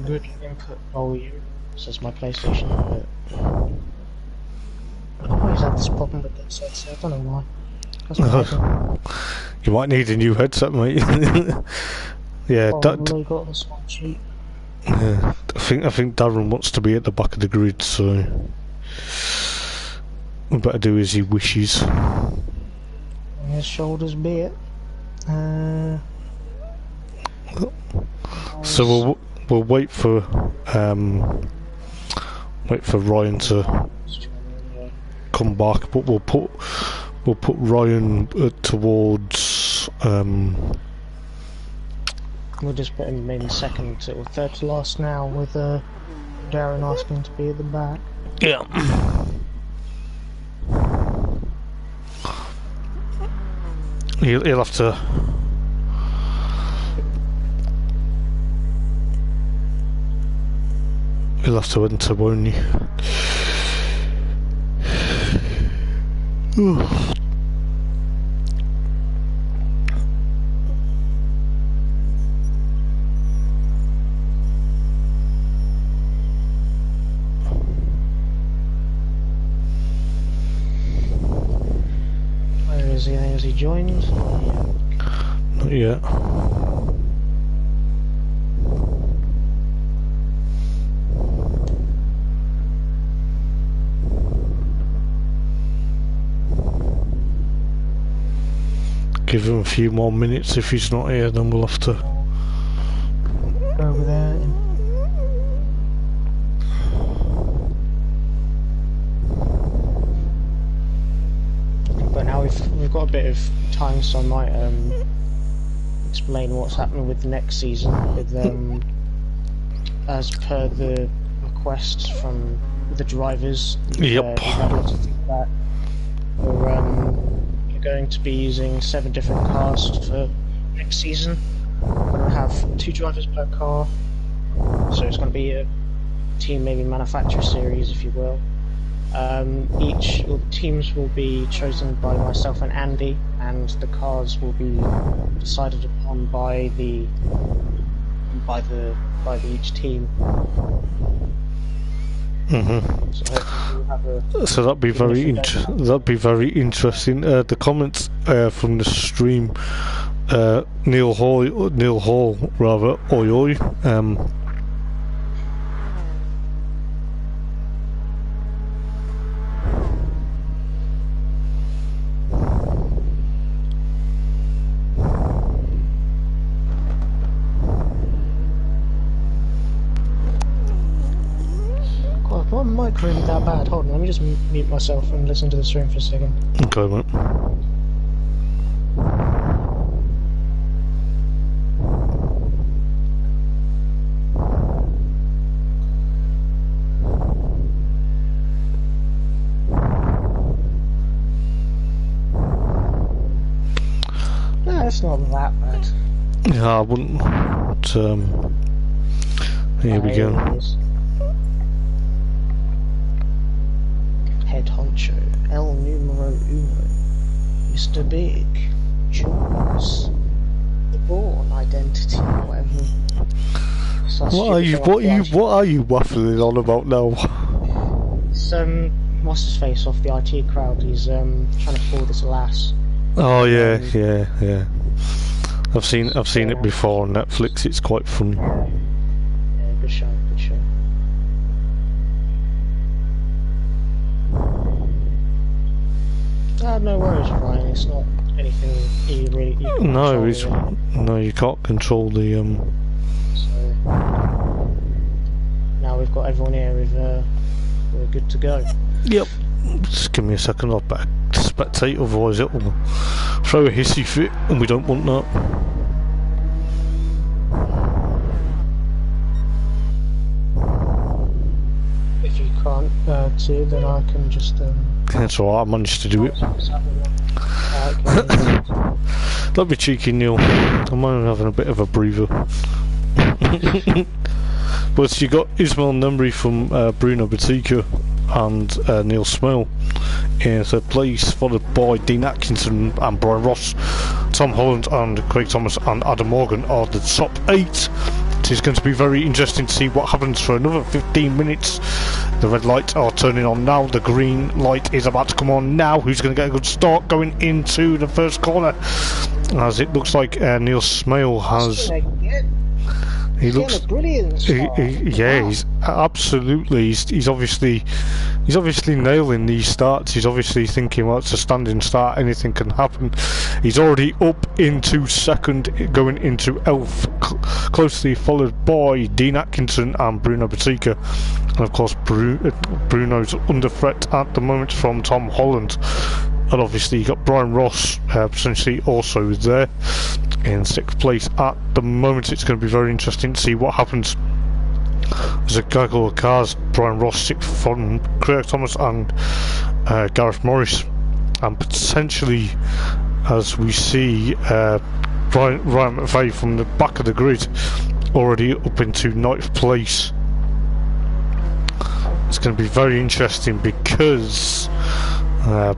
good input volume, says my PlayStation input. I always have this problem with headsets, I don't know why. You might need a new headset, mate. Yeah, probably got this one cheap. Yeah, I think Darren wants to be at the back of the grid, so we better do as he wishes. His shoulders be it. So we'll wait for Ryan to come back, but we'll put Ryan towards. We'll just put him in second or third to last now, with Darren asking to be at the back. Yeah. He'll have to. He'll have to enter, won't he? Where is he? Has he joined? Not yet. Give him a few more minutes. If he's not here, then we'll have to go over there. But now we've got a bit of time, so I might explain what's happening with the next season. With as per the requests from the drivers, yep. We've had lots of feedback. We're going to be using 7 different cars for next season. We're going to have 2 drivers per car, so it's going to be a team, maybe manufacturer series, if you will. Teams will be chosen by myself and Andy, and the cars will be decided upon by each team. So that'd be very interesting. The comments from the stream, Neil Hall rather, oi oi. My mic really that bad? Hold on, let me just mute myself and listen to the stream for a second. Okay, mate. No, it's not that bad. Yeah, I wouldn't. Here we go. Head honcho, El Numero Uno, Mr. Big, Jules, the Born Identity, whatever. What are you waffling on about now? It's what's his face off the IT crowd? He's trying to fool this lass. Oh yeah. I've seen it before on Netflix. It's quite funny. Yeah, good show. No worries, Brian. It's not anything you really. No, you can't control the. So now we've got everyone here. We're good to go. Yep. Just give me a second. I'll better spectate, otherwise it will throw a hissy fit, and we don't want that. If you can't too, then I can just. That's alright, I managed to do it. Don't be cheeky, Neil. I'm only having a bit of a breather. But you got Ismail Nemri from Bruno Batika and Neil Smale in third place, followed by Dean Atkinson and Brian Ross. Tom Holland and Craig Thomas and Adam Morgan are the top 8. It is going to be very interesting to see what happens for another 15 minutes. The red lights are turning on now, the green light is about to come on now. Who's going to get a good start going into the first corner? As it looks like Neil Smale has... He looks brilliant. Yeah, he's absolutely. He's obviously nailing these starts. He's obviously thinking, well, it's a standing start. Anything can happen. He's already up into second, going into 11th, closely followed by Dean Atkinson and Bruno Batika, and of course Bruno's under threat at the moment from Tom Holland. And obviously you got Brian Ross potentially also there in 6th place at the moment. It's going to be very interesting to see what happens. There's a gaggle of cars. Brian Ross 6th from Craig Thomas and Gareth Morris, and potentially, as we see, Ryan McVeigh from the back of the grid already up into 9th place. It's going to be very interesting because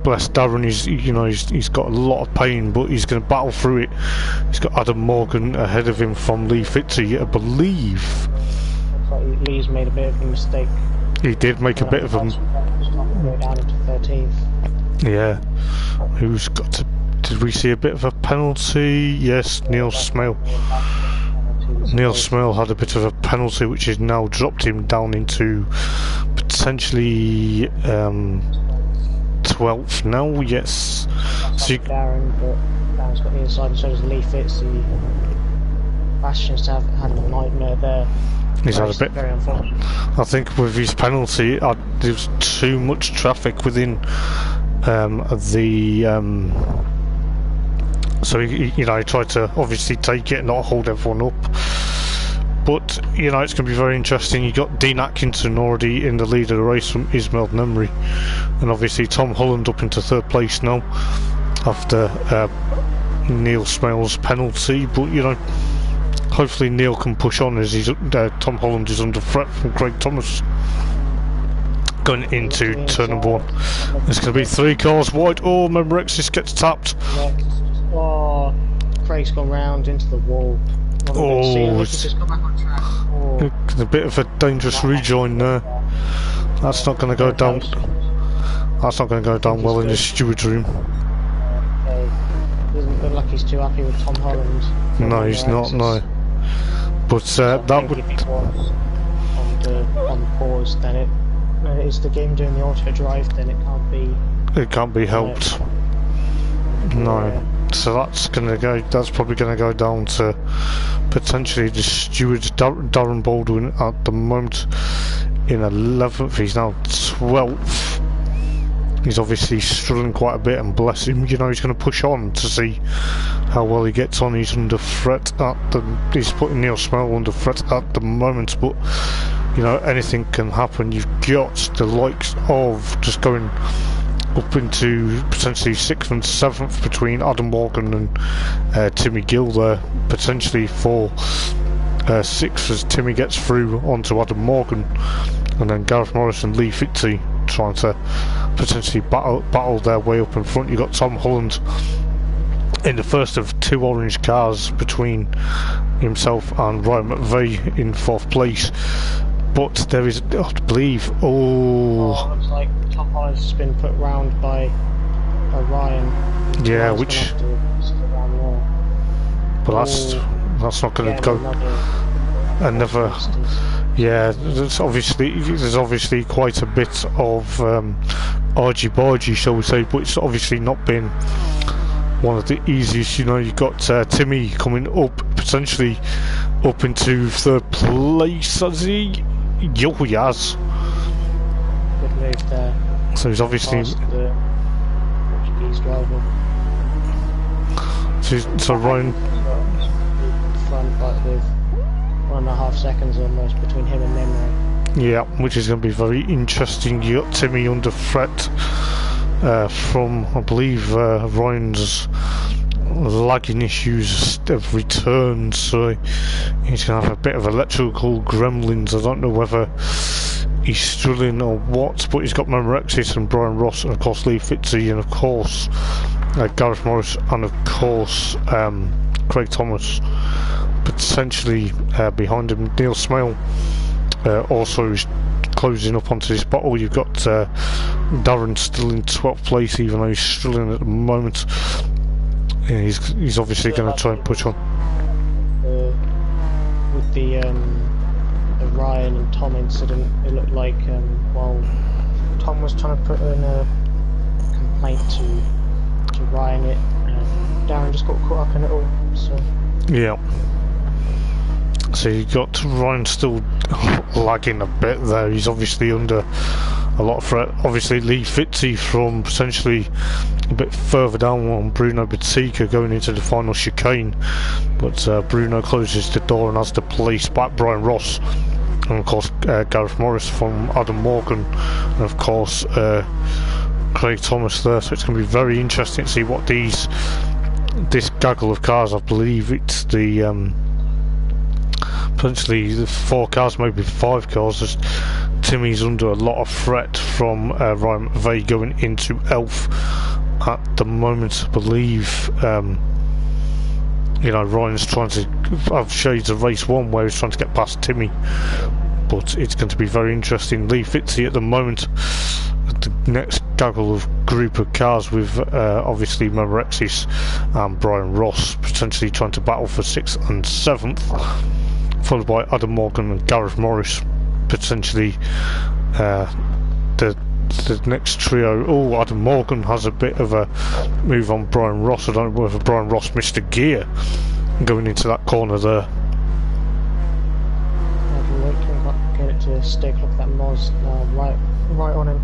bless Darren, he's got a lot of pain, but he's going to battle through it. He's got Adam Morgan ahead of him from Lee Fitzey, I believe. Looks like Lee's made a bit of a mistake. He did make a bit of a... Go down into 13th. Yeah. Who's got to... Did we see a bit of a penalty? Yes, Neil Smale. Neil Smale had a bit of a penalty, which has now dropped him down into potentially 12th now, yes. So Darren, but Darren's got the inside, and so does Lee Fitzey. Bastian's to have had a nightmare there. He's had a bit. Very unfortunate. I think with his penalty, there's too much traffic within so he tried to obviously take it and not hold everyone up. But it's going to be very interesting. You got Dean Atkinson already in the lead of the race from Ismail Nemri, and obviously Tom Holland up into 3rd place now after Neil Smale's penalty. But hopefully Neil can push on as Tom Holland is under threat from Craig Thomas going into turn number 1. There's going to be 3 cars wide. Oh, remember Exis gets tapped. Oh, Craig's gone round into the wall. Oh, it's come back on track. Oh. A bit of a dangerous rejoin there. That's not going to go down. That's not going to go down well in the steward's room. Okay. Doesn't look like he's too happy with Tom Holland. No, he's not. No. But that would. If he was on the pause, then it is the game doing the auto drive. Then it can't be. It can't be helped. No. Yeah. So that's probably going to go down to potentially the steward Darren Baldwin at the moment in 11th. He's now 12th. He's obviously struggling quite a bit, and bless him, he's going to push on to see how well he gets on. He's under threat he's putting Neil Smale under threat at the moment, but anything can happen. You've got the likes of just going up into potentially 6th and 7th between Adam Morgan and Timmy Gill there, potentially for 6th as Timmy gets through onto Adam Morgan, and then Gareth Morris and Lee Fitzey trying to potentially battle their way up in front. You've got Tom Holland in the first of 2 orange cars between himself and Ryan McVeigh in 4th place. But there is, I believe, looks like Tom Holland's just been put round by Ryan. Yeah, which... But that's not going to go... Another... Yeah, there's obviously quite a bit of argy-bargy, shall we say, but it's obviously not been one of the easiest. You've got Timmy coming up, potentially up into 3rd place, has he? Yo, he has. Good move there. So he's obviously... the Portuguese driver. So Ryan... Front, but with 1.5 seconds almost between him and Nemri. Yeah, which is going to be very interesting. You got Timmy under threat from, I believe, Ryan's lagging issues have returned, so he's going to have a bit of electrical gremlins. I don't know whether he's struggling or what, but he's got Memorex and Brian Ross, and of course Lee Fitzy, and of course Gareth Morris, and of course Craig Thomas potentially behind him. Neil Smale also is closing up onto this battle. You've got Darren still in 12th place, even though he's struggling at the moment. Yeah, he's obviously going to try and push on. With the Ryan and Tom incident, it looked like while Tom was trying to put in a complaint to Ryan, Darren just got caught up in it all. So yeah. So you got Ryan still lagging a bit there. He's obviously under a lot of threat. Obviously Lee Fitzy from potentially a bit further down on Bruno Batika going into the final chicane, but Bruno closes the door and has to place back Brian Ross, and of course Gareth Morris from Adam Morgan, and of course Craig Thomas there. So it's going to be very interesting to see what this gaggle of cars, I believe it's the potentially the 4 cars, maybe 5 cars, as Timmy's under a lot of threat from Ryan McVeigh going into Elf at the moment. I believe you know, Ryan's trying to have shades of race 1 where he's trying to get past Timmy, but it's going to be very interesting. Lee Fitzy at the moment, the next gaggle of group of cars with obviously Memorex and Brian Ross potentially trying to battle for 6th and 7th, followed by Adam Morgan and Gareth Morris potentially the next trio. Oh, Adam Morgan has a bit of a move on Brian Ross. I don't know whether Brian Ross missed a gear going into that corner there. Get it to stick like that Moz right on him.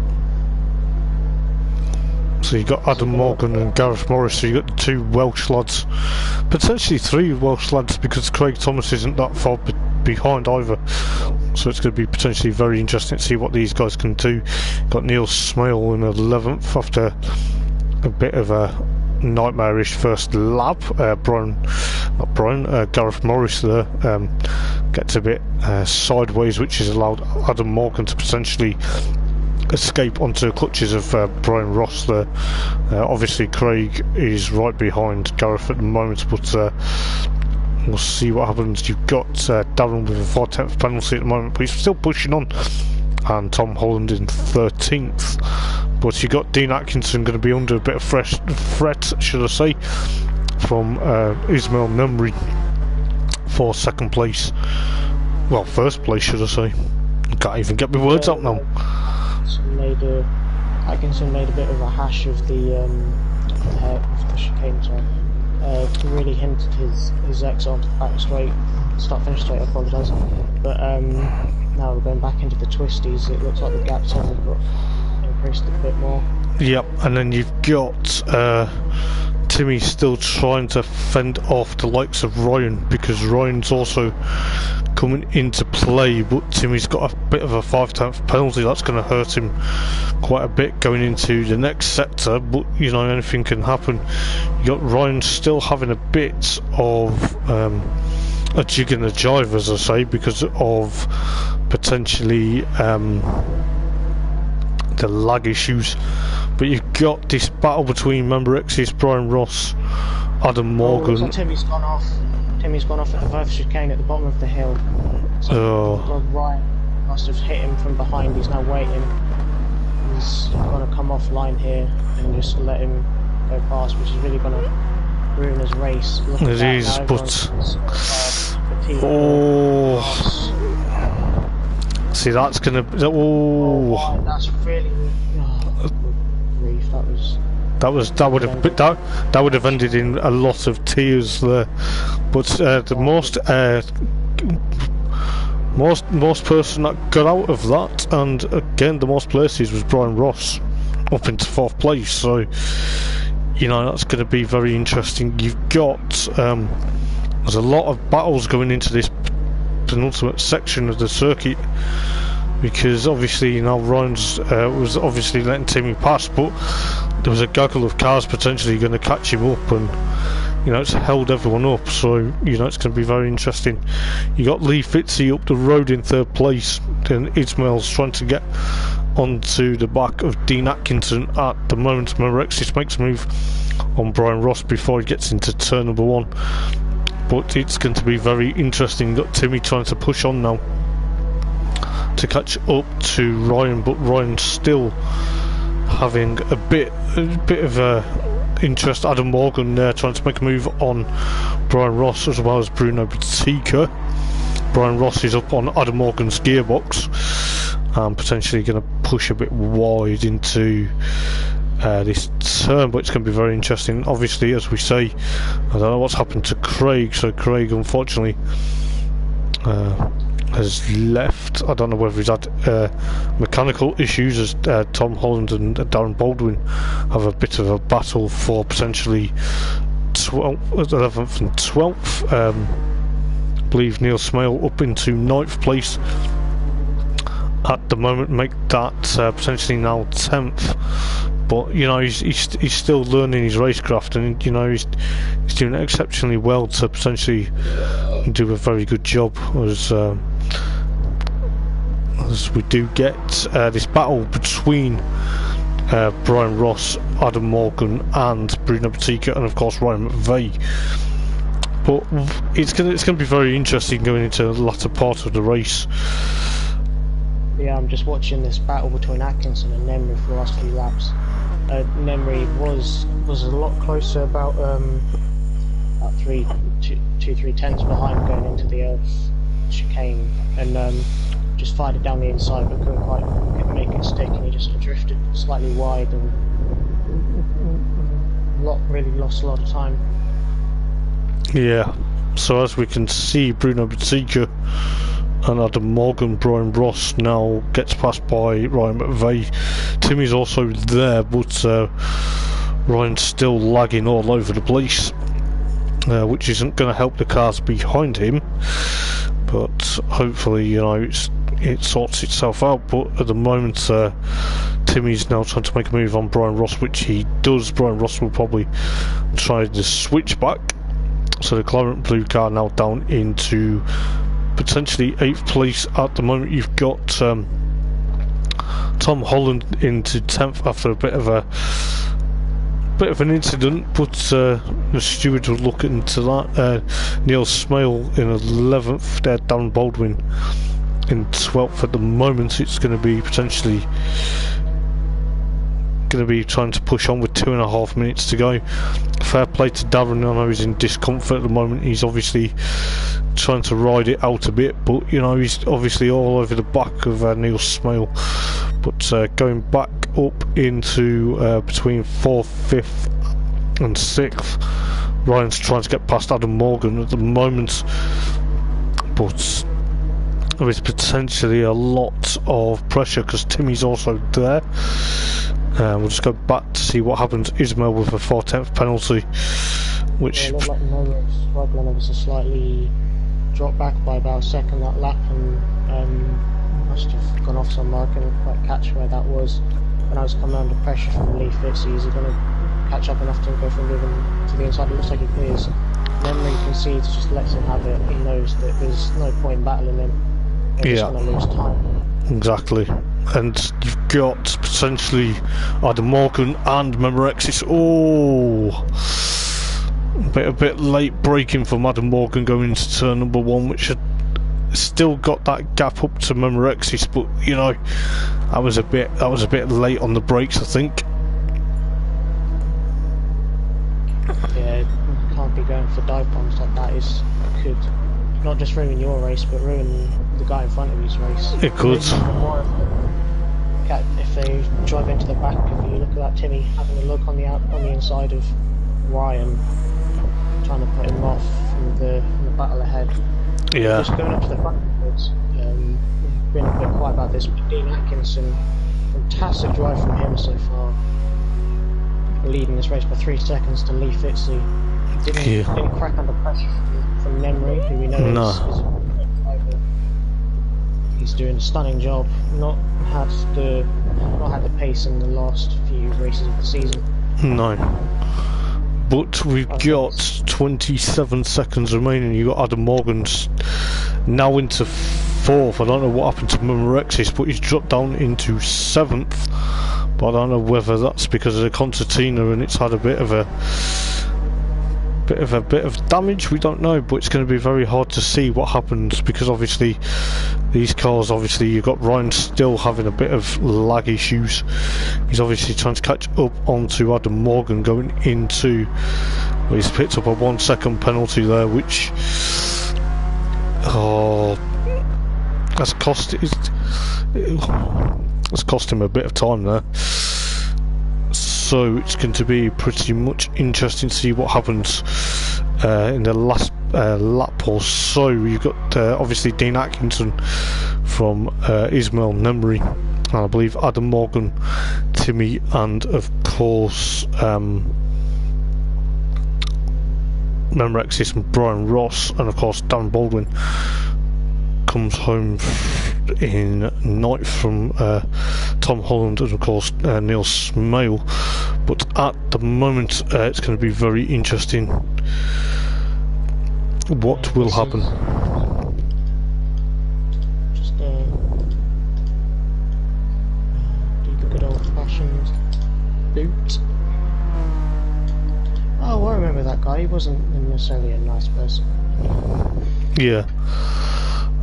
So you got Adam Morgan and Gareth Morris, so you got the 2 Welsh lads, potentially 3 Welsh lads, because Craig Thomas isn't that far behind either, so it's going to be potentially very interesting to see what these guys can do. Got Neil Smale in 11th after a bit of a nightmarish first lap. Gareth Morris there gets a bit sideways, which has allowed Adam Morgan to potentially escape onto the clutches of Brian Ross there. Obviously Craig is right behind Gareth at the moment, but we'll see what happens. You've got Darren with a 4/10 penalty at the moment, but he's still pushing on, and Tom Holland in 13th. But you've got Dean Atkinson going to be under a bit of threat, should I say, from Ismail Nemri for 2nd place. Well, 1st place, should I say. I can't even get my words out now. Atkinson made a bit of a hash of the chicane, sorry. Really hinted his X onto the back straight, start finish straight, I apologise. But now we're going back into the twisties, it looks like the gaps have got increased a bit more. Yep, and then you've got Timmy still trying to fend off the likes of Ryan, because Ryan's also coming into play, but Timmy's got a bit of a 5/10 penalty. That's going to hurt him quite a bit going into the next sector, but you know, anything can happen. You got Ryan still having a bit of a jig and a jive, as I say, because of potentially the lag issues. But you've got this battle between Member X's Brian Ross, Adam Morgan. So Timmy's gone off. Timmy's gone off at the first chicane at the bottom of the hill. So Ryan must have hit him from behind. He's now waiting. He's going to come offline here and just let him go past, which is really going to ruin his race. It is, but oh, see, that's going to. Oh, that's really. That would have ended in a lot of tears there, but the most person that got out of that, and again the most places, was Brian Ross, up into 4th place. So you know, that's going to be very interesting. You've got there's a lot of battles going into this penultimate section of the circuit. because obviously, you know, Ryan's was obviously letting Timmy pass, but there was a gaggle of cars potentially going to catch him up, and you know, it's held everyone up. So you know, it's going to be very interesting. You got Lee Fitzy up the road in 3rd place, then Ismail's trying to get onto the back of Dean Atkinson at the moment. Merexis makes a move on Brian Ross before he gets into turn number 1, but it's going to be very interesting. Got Timmy trying to push on now to catch up to Ryan, but Ryan's still having a bit of interest. Adam Morgan there trying to make a move on Brian Ross as well as Bruno Batica. Brian Ross is up on Adam Morgan's gearbox and potentially going to push a bit wide into this turn, but it's going to be very interesting. Obviously, as we say, I don't know what's happened to Craig, so Craig unfortunately has left. I don't know whether he's had mechanical issues, as Tom Holland and Darren Baldwin have a bit of a battle for potentially 11th and 12th. I believe Neil Smale up into 9th place at the moment, make that potentially now 10th. But you know, he's still learning his racecraft, and you know, he's doing exceptionally well to potentially do a very good job as we do get this battle between Brian Ross, Adam Morgan and Bruno Batica, and of course Ryan McVeigh. But it's gonna be very interesting going into the latter part of the race. Yeah, I'm just watching this battle between Atkinson and Nemri for the last few laps. Nemri was a lot closer, about 3 tenths behind going into the chicane, and just fired it down the inside, but couldn't quite make it stick, and he just sort of drifted slightly wide and really lost a lot of time. Yeah, so as we can see, Bruno Batica and Adam Morgan, Brian Ross now gets passed by Ryan McVeigh. Timmy's also there, but Ryan's still lagging all over the place, which isn't going to help the cars behind him, but hopefully, you know, it sorts itself out. But at the moment, Timmy's now trying to make a move on Brian Ross, which he does. Brian Ross will probably try the switchback, so the Clarent Blue car now down into potentially 8th place at the moment. You've got Tom Holland into 10th after a bit of an incident, but the steward will look into that. Neil Smale in 11th there, Darren Baldwin in 12th at the moment. It's going to be potentially trying to push on with 2.5 minutes to go. Fair play to Darren. I know he's in discomfort at the moment. He's obviously trying to ride it out a bit, but you know, he's obviously all over the back of Neil Smale. But going back up into between 4th, 5th and 6th, Ryan's trying to get past Adam Morgan at the moment, but there is potentially a lot of pressure because Timmy's also there. We'll just go back to see what happens. Ismail with a 4/10th penalty, which it looked like Noah was struggling. It was a slightly dropped back by about a second that lap, and must have gone off somewhere. I couldn't quite catch where that was. When I was coming under pressure from Lee Fitzy, is he going to catch up enough to go from moving to the inside? It looks like he is. Memory concedes, just lets him have it. He knows that there's no point battling him. They're just going to lose time. Exactly. And you've got potentially either Morgan and Memorexis. Oh, a bit late braking from Adam Morgan going into turn number 1, which had still got that gap up to Memorexis, but you know, that was a bit late on the brakes, I think. Yeah, you can't be going for dive bombs like that. Could not just ruin your race, but ruin the guy in front of you's race. It could. If they drive into the back, if you look at that, Timmy having a look on the inside of Ryan, trying to put him off from the battle ahead. Yeah. Just going up to the front of it, been a bit quiet about this, but Dean Atkinson, fantastic drive from him so far, leading this race by 3 seconds to Lee Fitzy. Didn't crack under pressure from Nemri, who we know is a great driver. he's doing a stunning job. Not had the pace in the last few races of the season. No. But we've got 27 seconds remaining. You've got Adam Morgan's now into 4th. I don't know what happened to Memerexis, but he's dropped down into 7th. But I don't know whether that's because of the concertina and it's had a bit of damage. We don't know, but it's going to be very hard to see what happens because obviously these cars, obviously you've got Ryan still having a bit of lag issues. He's obviously trying to catch up onto Adam Morgan going into, well, he's picked up a 1 second penalty there, which has cost him a bit of time there. So it's going to be pretty much interesting to see what happens in the last lap or so. You've got obviously Dean Atkinson from Ismail Nemri, and I believe Adam Morgan, Timmy, and of course Memerexis and Brian Ross, and of course Darren Baldwin comes home in 9th from Tom Holland and of course Neil Smale. But at the moment it's going to be very interesting what will happen. Just do the good old fashioned boot. Oh, I remember that guy. He wasn't necessarily a nice person. Yeah,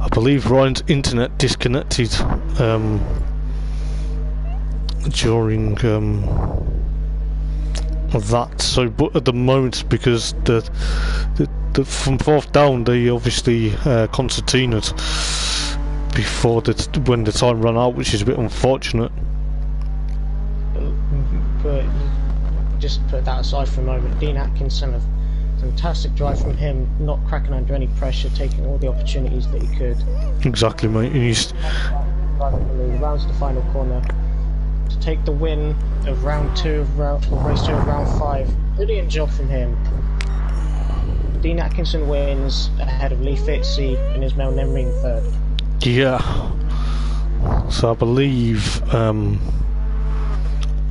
I believe Ryan's internet disconnected during that. So, but at the moment, because the from 4th down, they obviously concertinaed before when the time ran out, which is a bit unfortunate. But just put that aside for a moment. Dean Atkinson, a fantastic drive from him, not cracking under any pressure, taking all the opportunities that he could. Exactly, mate. And he's rounds the final corner to take the win of race 2 of round 5. Brilliant job from him. Dean Atkinson wins ahead of Lee Fitzy and Ismail Nemri in 3rd. Yeah. So I believe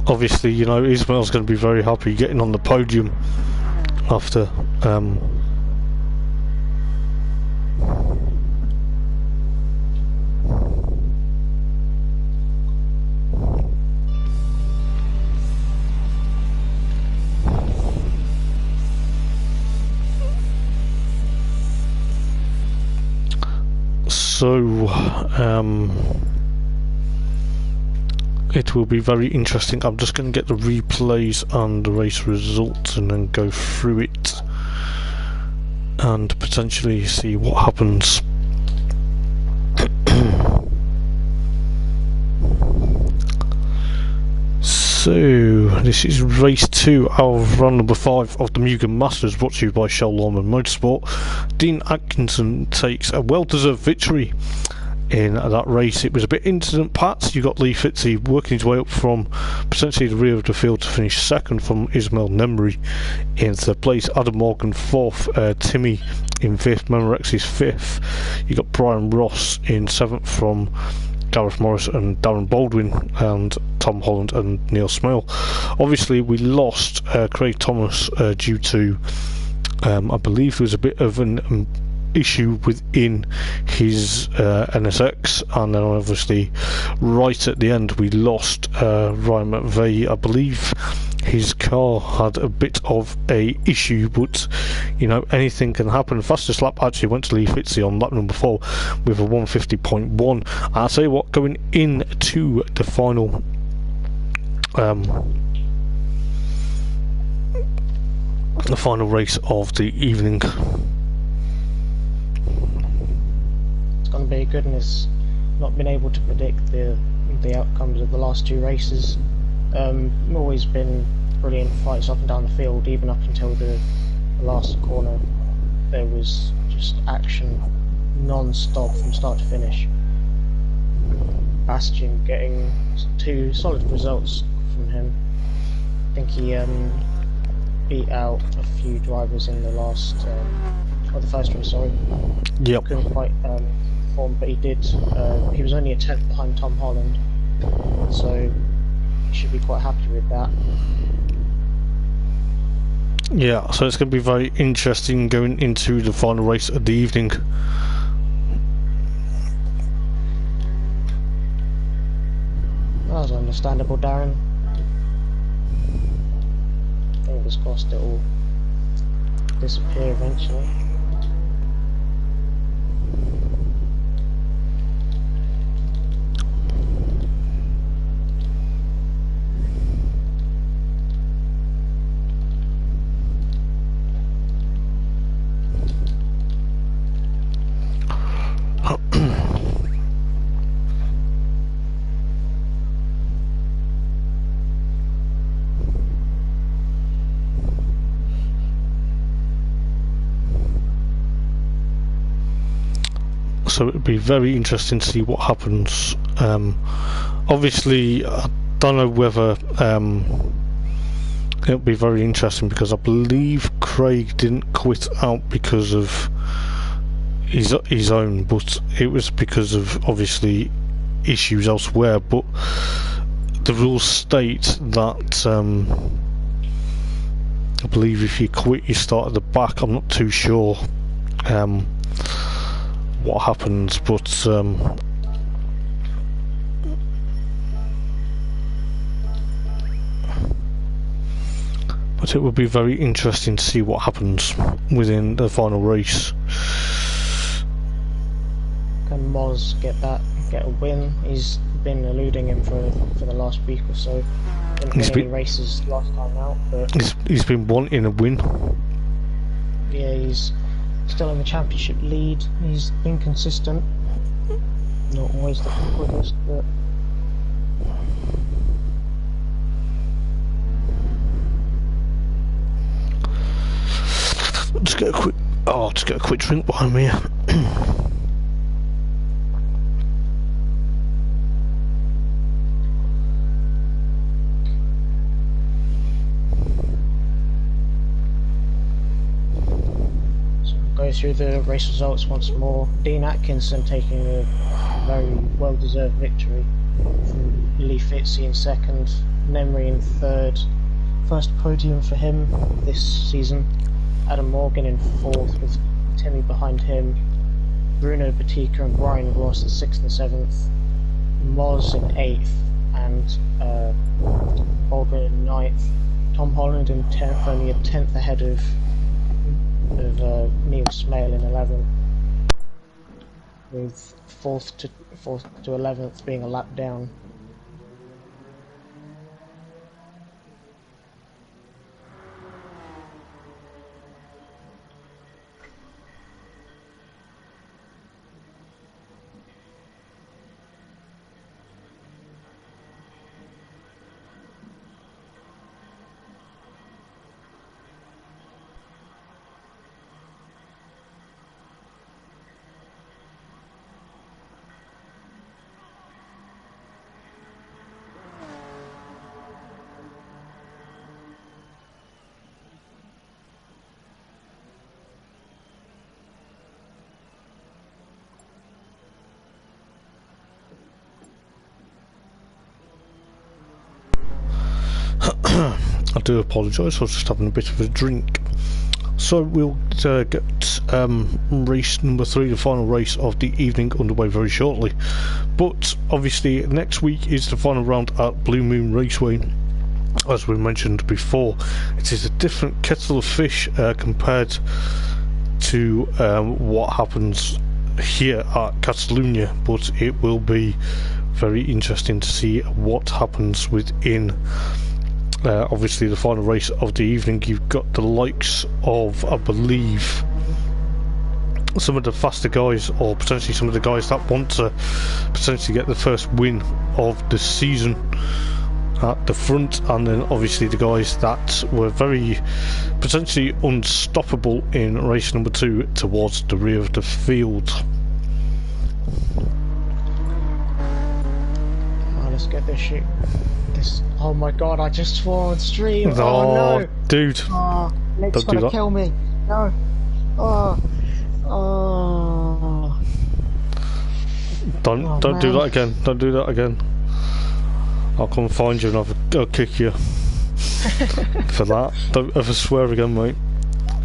obviously, you know, Ismail's going to be very happy getting on the podium after it will be very interesting. I'm just going to get the replays and the race results and then go through it and potentially see what happens. So this is race 2 of round number 5 of the Mugen Masters, brought to you by Chell, Lawman, Motorsport. Dean Atkinson takes a well-deserved victory in that race. It was a bit incident packed. You got Lee Fitzy working his way up from potentially the rear of the field to finish 2nd from Ismail Nemri in 3rd place. Adam Morgan 4th, Timmy in 5th, Memerexis 5th. You got Brian Ross in 7th from Gareth Morris and Darren Baldwin, and Tom Holland and Neil Smale. Obviously we lost Craig Thomas due to I believe there was a bit of an issue within his NSX, and then obviously right at the end we lost Ryan McVeigh. I believe his car had a bit of a issue, but you know, anything can happen. Fastest lap actually went to Lee Fitzy on lap number 4 with a 150.1. I'll tell you what, going into the final race of the evening, it's going to be goodness. Not been able to predict the outcomes of the last 2 races. Always been brilliant fights up and down the field, even up until the last corner. There was just action non-stop from start to finish. Bastian getting 2 solid results from him. I think he beat out a few drivers in the last, or the first race, sorry. Yep. Couldn't quite form, but he did. He was only a tenth behind Tom Holland, so he should be quite happy with that. Yeah, so it's going to be very interesting going into the final race of the evening. That was understandable, Darren. Fingers crossed it will disappear eventually. So it'd be very interesting to see what happens. Obviously, I don't know whether it'll be very interesting because I believe Craig didn't quit out because of his own, but it was because of obviously issues elsewhere. But the rules state that I believe if you quit, you start at the back. I'm not too sure what happens, but it will be very interesting to see what happens within the final race. Can Moz get a win? He's been eluding him for the last week or so. Didn't win any races last time out, but he's been wanting a win. Yeah, he's still in the championship lead. He's been consistent. Not always the quickest, but just get a quick drink behind me. Go through the race results once more. Dean Atkinson taking a very well-deserved victory. Lee Fitzy in second, Nemri in third. First podium for him this season. Adam Morgan in fourth with Timmy behind him. Bruno Batika and Brian Ross in sixth and seventh. Moz in eighth and Baldwin in ninth. Tom Holland in 10th, only a tenth ahead of Neil Smale in 11th, with 4th to 11th being a lap down. I do apologise, I was just having a bit of a drink. So we'll get race number 3, the final race of the evening, underway very shortly. But obviously next week is the final round at Blue Moon Raceway. As we mentioned before, it is a different kettle of fish compared to what happens here at Catayluna, but it will be very interesting to see what happens within obviously the final race of the evening. You've got the likes of, I believe, some of the faster guys, or potentially some of the guys that want to potentially get the first win of the season at the front, and then obviously the guys that were very potentially unstoppable in race number 2 towards the rear of the field. Let's get this shit. Oh my god, I just swore on stream. Oh no, dude. Oh, Nick's gonna kill me. No. Oh. Don't do that again. Don't do that again. I'll come find you and I'll kick you for that. Don't ever swear again, mate.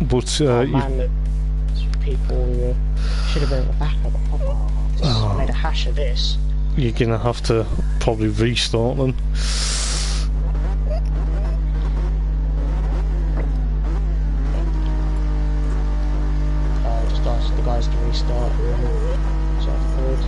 But man, people should have been at the back of the just made a hash of this. You're gonna have to probably restart then. Just ask the guys to restart. So forward.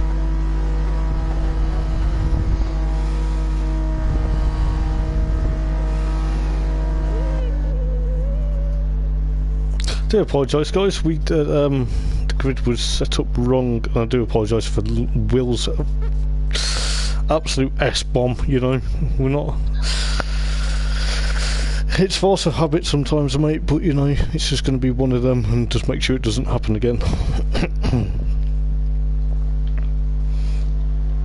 I do apologise, guys. The grid was set up wrong, and I do apologise for Will's absolute S-bomb. You know, we're not. It's force of habit sometimes, mate. But you know, it's just going to be one of them, and just make sure it doesn't happen again.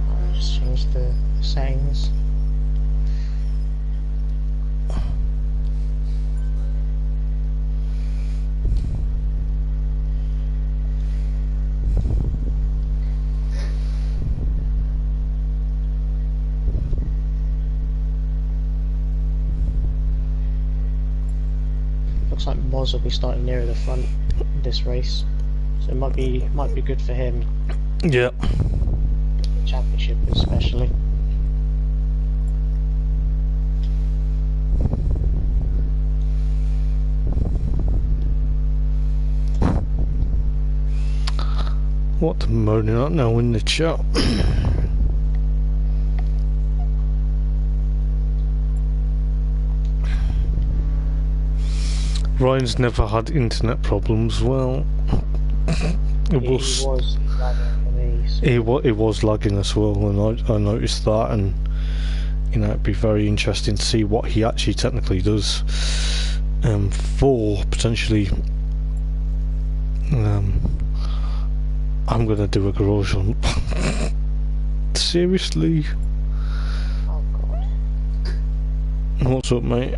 I'll just change the settings. Looks like Moz will be starting nearer the front this race, so it might be good for him. Yeah. Championship especially. What moaning at now in the chat? Ryan's never had internet problems. Well, it was lagging for me. So. It was lagging as well, and I noticed that, and you know, it'd be very interesting to see what he actually technically does for potentially. I'm gonna do a garage on. Seriously? Oh god. What's up, mate?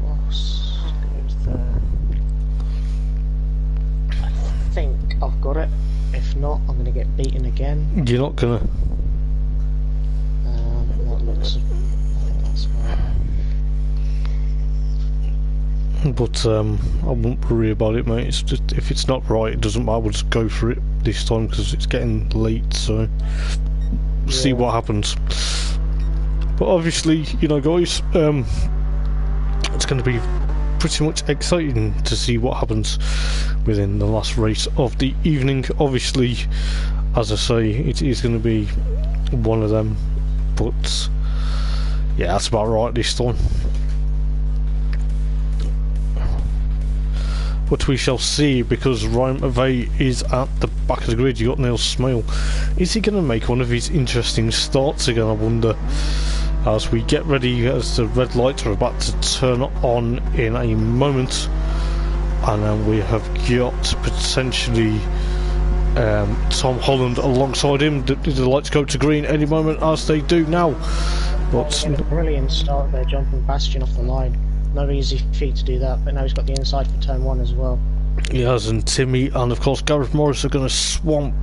Ross goes there. I think I've got it. If not, I'm gonna get beaten again. You're not gonna. That looks. I think that's right. But I won't worry about it, mate. It's just, if it's not right, it doesn't matter. We'll just go for it this time because it's getting late. So see what happens. But obviously, you know, guys, it's going to be pretty much exciting to see what happens within the last race of the evening. Obviously, as I say, it is going to be one of them. But yeah, that's about right this time. But we shall see, because Ryan McVeigh is at the back of the grid. You got Neil Smale. Is he going to make one of his interesting starts again, I wonder? As we get ready, as the red lights are about to turn on in a moment, and then we have got potentially Tom Holland alongside him. The lights go to green any moment, as they do now. But a brilliant start there, jumping Bastion off the line. No easy feat to do that, but now he's got the inside for turn one as well. He has, and Timmy and of course Gareth Morris are going to swamp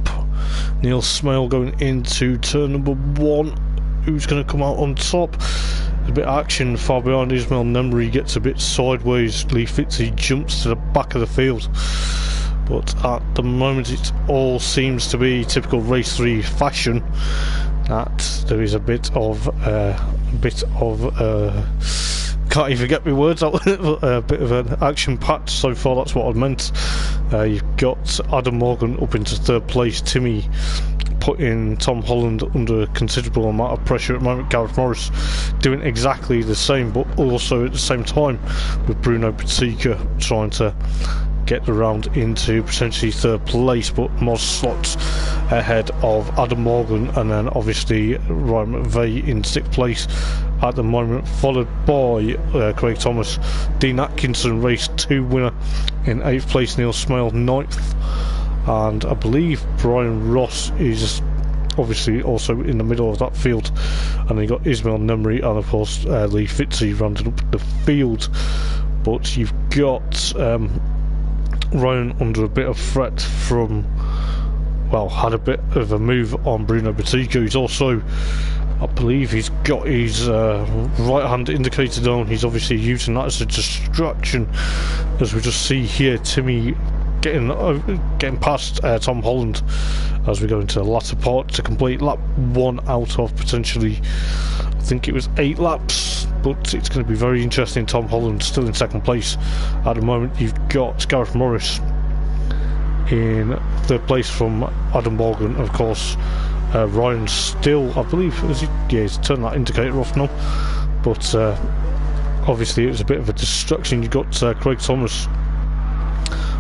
Neil Smale going into turn number one. Who's going to come out on top? A bit of action far behind. Ismail Nemri gets a bit sideways. Lee Fitzy jumps to the back of the field. But at the moment it all seems to be typical race 3 fashion, that there is a bit of can't even get my words out. A bit of an action packed so far, that's what I meant. You've got Adam Morgan up into third place, Timmy putting Tom Holland under a considerable amount of pressure at the moment. Gareth Morris doing exactly the same, but also at the same time with Bruno Patika trying to get the round into potentially third place, but Moz slots ahead of Adam Morgan, and then obviously Ryan McVeigh in 6th place at the moment, followed by Craig Thomas. Dean Atkinson, race 2 winner, in 8th place. Neil Smale 9th, and I believe Brian Ross is obviously also in the middle of that field, and then you got Ismail Nemri and of course Lee Fitzy rounded up the field. But you've got Ryan under a bit of threat from, well, had a bit of a move on Bruno Batico. He's also, I believe he's got his right hand indicator on. He's obviously using that as a distraction, as we just see here Timmy getting past Tom Holland as we go into the latter part to complete lap 1 out of potentially, I think it was 8 laps, but it's going to be very interesting. Tom Holland still in second place at the moment. You've got Gareth Morris in third place from Adam Morgan, of course. Ryan still, I believe, he's turned that indicator off now, but obviously it was a bit of a distraction. You've got Craig Thomas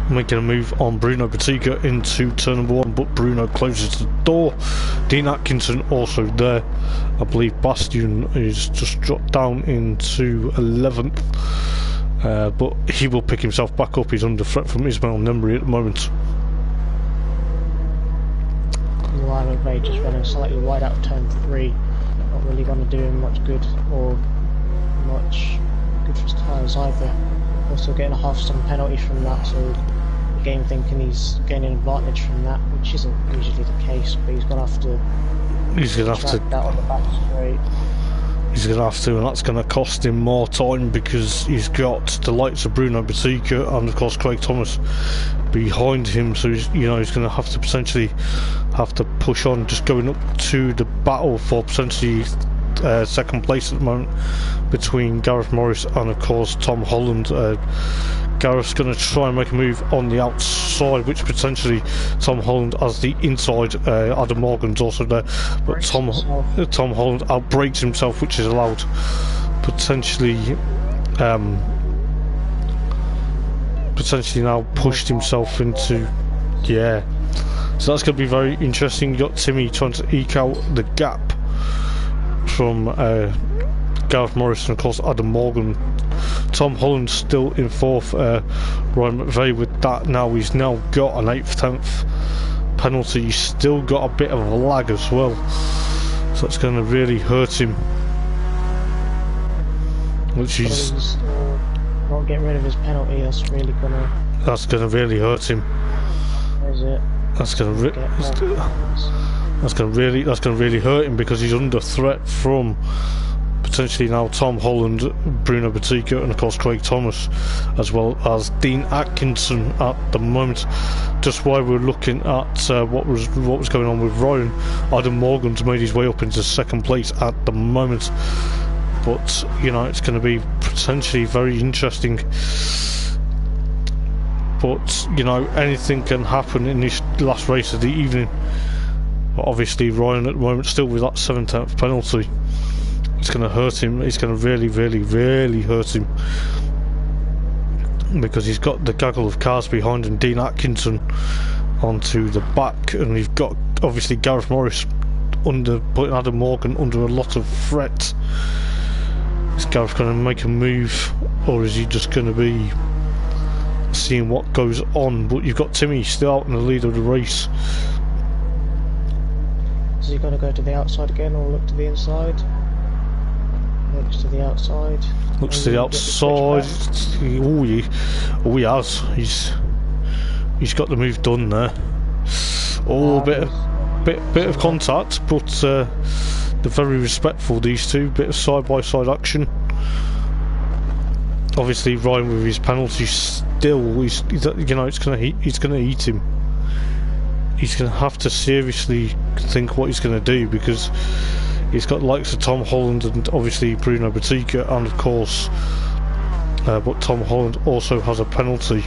making a move on Bruno Batico into turn number 1, but Bruno closes the door. Dean Atkinson also there. I believe Bastion is just dropped down into 11th, but he will pick himself back up. He's under threat from Ismail Nemri at the moment. Lawman Bay just running slightly wide out of turn 3, not really going to do him much good, or much good for his tyres either. Also getting a half-second penalty from that, so the game thinking he's gaining advantage from that, which isn't usually the case, but he's going to have to that on the back straight. He's going to have to, and that's going to cost him more time, because he's got the likes of Bruno Batico and of course Craig Thomas behind him, so he's going to have to potentially push on, just going up to the battle for potentially second place at the moment between Gareth Morris and of course Tom Holland. Gareth's going to try and make a move on the outside, which potentially Tom Holland has the inside. Adam Morgan's also there, but Tom Holland outbrakes himself, which is allowed potentially now pushed himself into, yeah, so that's going to be very interesting. You got Timmy trying to eke out the gap from Gareth Morris and of course Adam Morgan. Tom Holland still in 4th. Ryan McVeigh with that now, he's now got an 8th, 10th penalty. He's still got a bit of a lag as well, so it's going to really hurt him, which is not getting rid of his penalty. That's going to really hurt him. Is it? That's going to really hurt him, because he's under threat from potentially now Tom Holland, Bruno Batico and of course Craig Thomas, as well as Dean Atkinson at the moment. Just while we're looking at what was going on with Ryan, Adam Morgan's made his way up into second place at the moment, but it's going to be potentially very interesting. But anything can happen in this last race of the evening. But obviously Ryan at the moment still with that 7th penalty. It's going to hurt him. It's going to really, really, really hurt him, because he's got the gaggle of cars behind him. Dean Atkinson onto the back, and you've got obviously Gareth Morris putting Adam Morgan under a lot of threat. Is Gareth going to make a move, or is he just going to be seeing what goes on? But you've got Timmy still out in the lead of the race. Is he going to go to the outside again, or look to the inside? Looks to the outside. Looks to the outside. Oh, he has. He's got the move done there. Oh, bit of contact, but they're very respectful, these two. Bit of side-by-side action. Obviously, Ryan with his penalty still. He's gonna eat him. He's gonna have to seriously think what he's gonna do, because he's got the likes of Tom Holland and obviously Bruno Batico, and of course, but Tom Holland also has a penalty.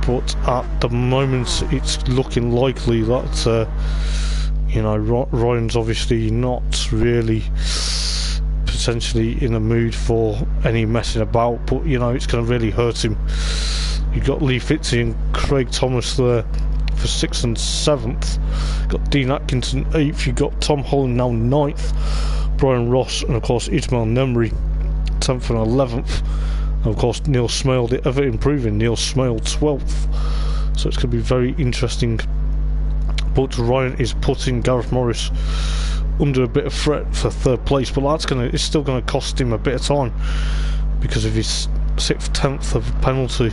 But at the moment, it's looking likely that Ryan's obviously not really potentially in the mood for any messing about. But it's going to really hurt him. You've got Lee Fitzy and Craig Thomas there for 6th and 7th. Got Dean Atkinson 8th. You've got Tom Holland now 9th. Brian Ross and of course Ismail Nemri 10th and 11th. And of course Neil Smale, the ever improving Neil Smale 12th. So it's going to be very interesting. But Ryan is putting Gareth Morris under a bit of threat for 3rd place, but it's still going to cost him a bit of time because of his 6th, 10th of penalty.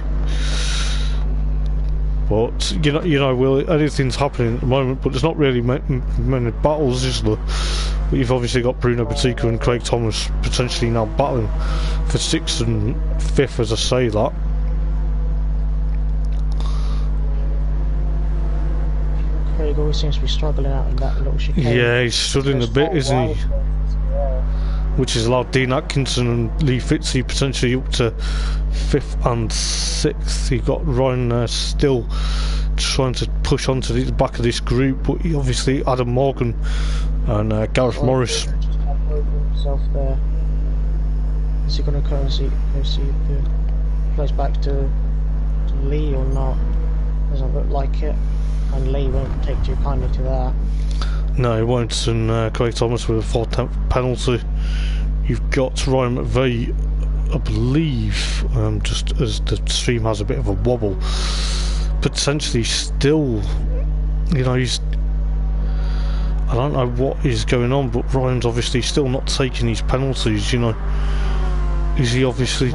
But well, anything's happening at the moment, but there's not really many battles, is there? But you've obviously got Bruno Bottica and Craig Thomas potentially now battling for 6th and 5th, as I say that. Craig always seems to be struggling out in that little chicane. Yeah, he's struggling a bit, isn't he? Which has allowed Dean Atkinson and Lee Fitzy potentially up to 5th and 6th. You've got Ryan still trying to push onto the back of this group, but obviously Adam Morgan and Gareth Morris. Just himself there. Is he going to go see if it plays back to Lee or not? Doesn't look like it, and Lee won't take too kindly to that. No, he won't, and Craig Thomas with a 4th penalty. You've got Ryan McVeigh, I believe, just as the stream has a bit of a wobble, potentially still, he's... I don't know what is going on, but Ryan's obviously still not taking his penalties, Is he obviously...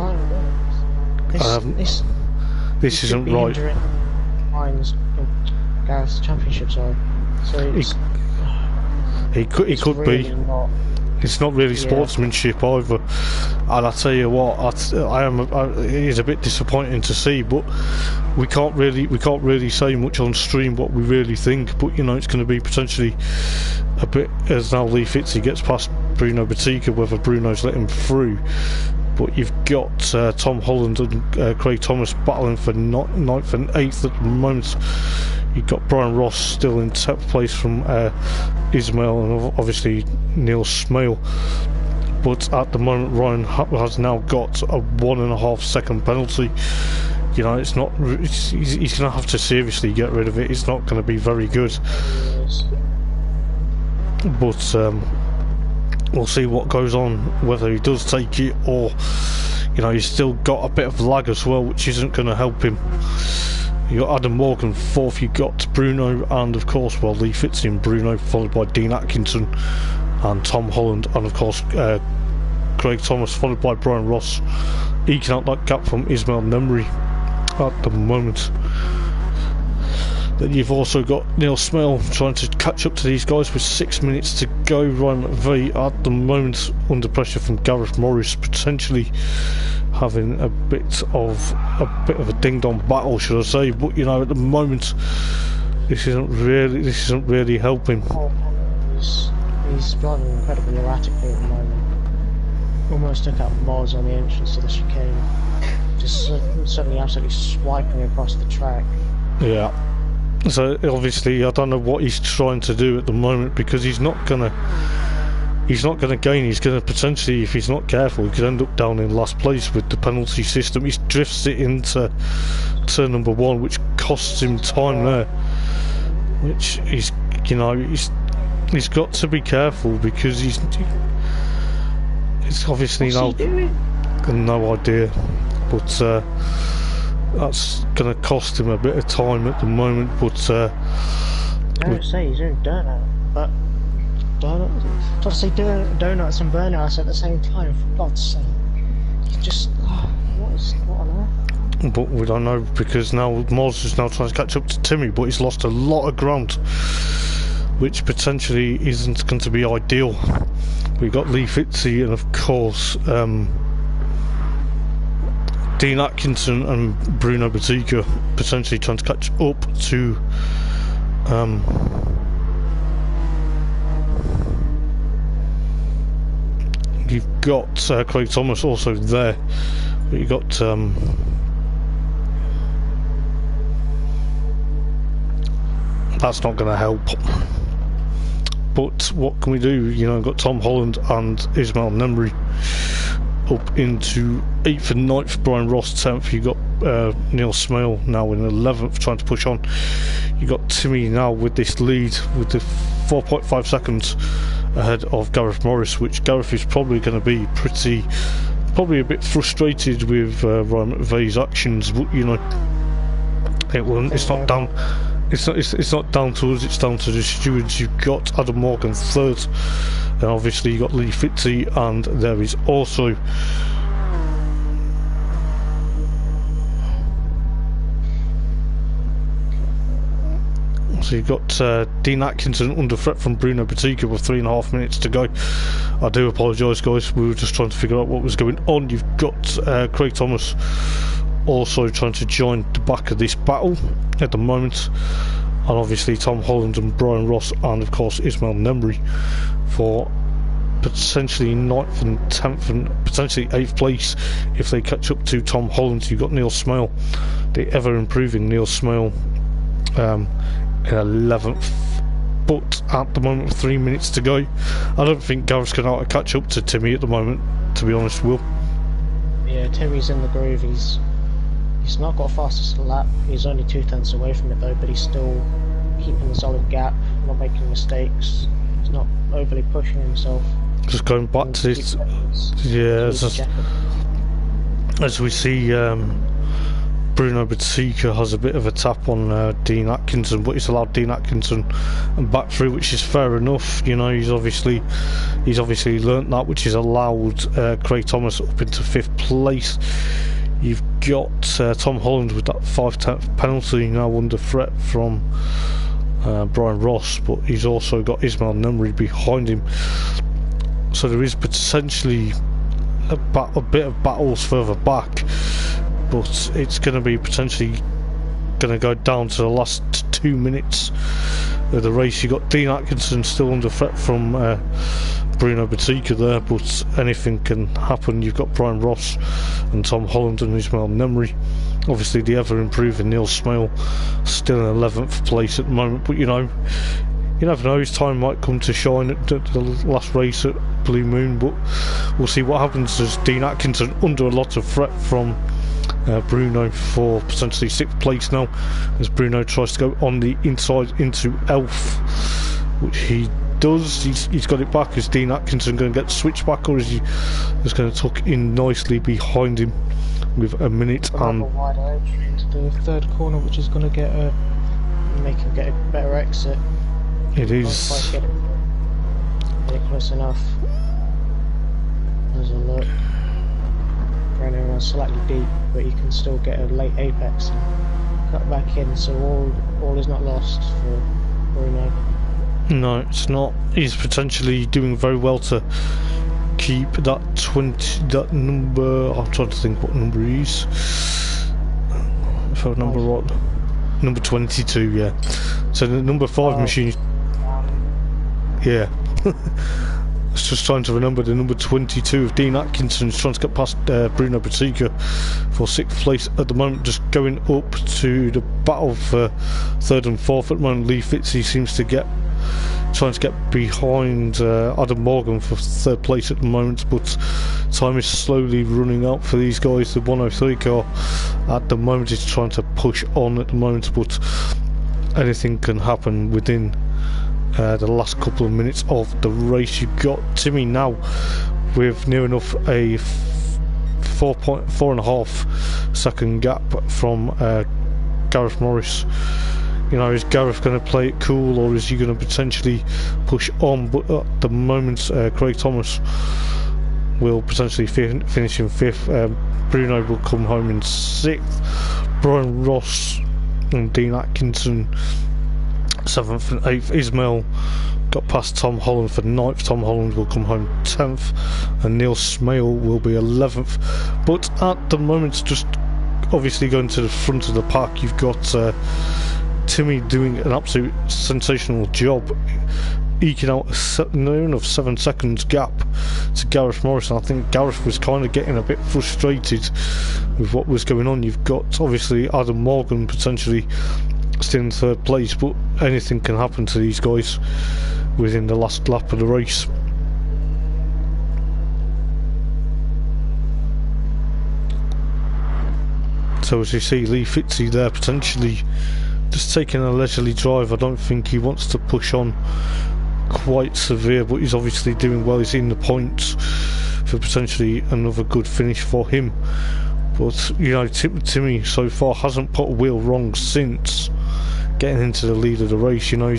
This isn't right. Ryan's Gareth's championship, sorry. So he could really be. Not, it's not really sportsmanship either, and I tell you what, it is a bit disappointing to see, but we can't really say much on stream what we really think. But it's going to be potentially a bit, as now Lee Fitzy gets past Bruno Bottica, whether Bruno's let him through. But you've got Tom Holland and Craig Thomas battling for 9th and 8th at the moment. You've got Brian Ross still in 10th place from Ismail and obviously Neil Smale. But at the moment, Ryan has now got a 1.5 second penalty. It's not. He's going to have to seriously get rid of it. It's not going to be very good. But we'll see what goes on, whether he does take it or, he's still got a bit of lag as well, which isn't going to help him. You got Adam Morgan 4th, you got Bruno, and of course, Lee Fitzy and Bruno, followed by Dean Atkinson and Tom Holland, and of course Craig Thomas, followed by Brian Ross, eking out that gap from Ismail Nemri at the moment. Then you've also got Neil Smale trying to catch up to these guys with 6 minutes to go. Ryan McVeigh at the moment under pressure from Gareth Morris, potentially having a bit of a ding-dong battle, should I say? But at the moment, this isn't really helping. He's driving incredibly erratically at the moment. Almost took out Moz on the entrance to the chicane. Just suddenly absolutely swiping across the track. Yeah. So obviously, I don't know what he's trying to do at the moment, because he's not gonna gain. He's gonna potentially, if he's not careful, he could end up down in last place with the penalty system. He drifts it into turn number 1, which costs him time there. Which he's got to be careful, because it's obviously no idea, but that's going to cost him a bit of time at the moment. But I would say he's doing donuts, but try to say donuts and burnouts at the same time, for God's sake. Just what on earth? But we don't know, because now Moz is now trying to catch up to Timmy, but he's lost a lot of ground, which potentially isn't going to be ideal. We've got Lee Fitzy and of course Dean Atkinson and Bruno Bottica potentially trying to catch up to you've got Craig Thomas also there, but you've got that's not going to help. But what can we do? We've got Tom Holland and Ismail Nemri up into 8th and 9th, Brian Ross 10th. You've got Neil Smale now in 11th trying to push on. You've got Timmy now with this lead with the 4.5 seconds ahead of Gareth Morris, which Gareth is probably going to be probably a bit frustrated with Ryan McVeigh's actions, but it's not down. It's not down to us, it's down to the stewards. You've got Adam Morgan 3rd, and obviously you've got Lee Fitzy, and there is also So you've got Dean Atkinson under threat from Bruno Batica with 3.5 minutes to go. I do apologise, guys. We were just trying to figure out what was going on. You've got Craig Thomas also trying to join the back of this battle at the moment, and obviously Tom Holland and Brian Ross, and of course Ismail Nemri for potentially 9th and 10th and potentially 8th place if they catch up to Tom Holland. You've got Neil Smale, the ever improving Neil Smale, in 11th, but at the moment 3 minutes to go. I don't think Gareth's going to catch up to Timmy at the moment, to be honest, Will. Yeah, Timmy's in the groove. He's not got a fastest lap. He's only 2 tenths away from it though, but he's still keeping a solid gap, not making mistakes. He's not overly pushing himself. Just going back to this, yeah, as we see, Bruno Batica has a bit of a tap on Dean Atkinson, but he's allowed Dean Atkinson and back through, which is fair enough. You know, he's obviously learnt that, which has allowed Craig Thomas up into 5th place. You've got Tom Holland with that 5/10 penalty now under threat from Brian Ross, but he's also got Ismail Nemri behind him. So there is potentially a bit of battles further back, but it's going to be potentially going to go down to the last 2 minutes of the race. You've got Dean Atkinson still under threat from Bruno Batica there, but anything can happen. You've got Brian Ross and Tom Holland and Ismail Nemri. Obviously the ever improving Neil Smale still in 11th place at the moment, but you know, you never know, his time might come to shine at the last race at Blue Moon, but we'll see what happens. As Dean Atkinson under a lot of threat from Bruno for potentially 6th place now, as Bruno tries to go on the inside into Elf, which he does. He's got it back. Is Dean Atkinson going to get switched back, or is he just going to tuck in nicely behind him with a minute and wide edge into the 3rd corner, which is going to make him get a better exit? It is. Get it close enough. There's a look. Running around slightly deep, but you can still get a late apex and cut back in. So all is not lost for Bruno. No, it's not. He's potentially doing very well to keep that number. I'm trying to think what number he is. If I remember right, number 22. Yeah. So the number 5 machine. Yeah. I was just trying to remember the number 22 of Dean Atkinson is trying to get past Bruno Batica for 6th place at the moment, just going up to the battle for 3rd and 4th at the moment. Lee Fitzy seems to trying to get behind Adam Morgan for 3rd place at the moment, but time is slowly running out for these guys. The 103 car at the moment is trying to push on at the moment, but anything can happen within the last couple of minutes of the race. You've got Timmy now with near enough a 4.5 second gap from Gareth Morris. You know, is Gareth going to play it cool, or is he going to potentially push on? But at the moment, Craig Thomas will potentially finish in 5th. Bruno will come home in 6th. Brian Ross and Dean Atkinson 7th and 8th. Ismail got past Tom Holland for 9th. Tom Holland will come home 10th, and Neil Smale will be 11th. But at the moment, just obviously going to the front of the pack, you've got Timmy doing an absolute sensational job, eking out a near enough 7 seconds gap to Gareth Morris. And I think Gareth was kind of getting a bit frustrated with what was going on. You've got obviously Adam Morgan potentially still in 3rd place, but anything can happen to these guys within the last lap of the race. So as you see, Lee Fitzy there potentially just taking a leisurely drive. I don't think he wants to push on quite severe, but he's obviously doing well. He's in the points for potentially another good finish for him. But you know, Timmy so far hasn't put a wheel wrong since getting into the lead of the race. You know,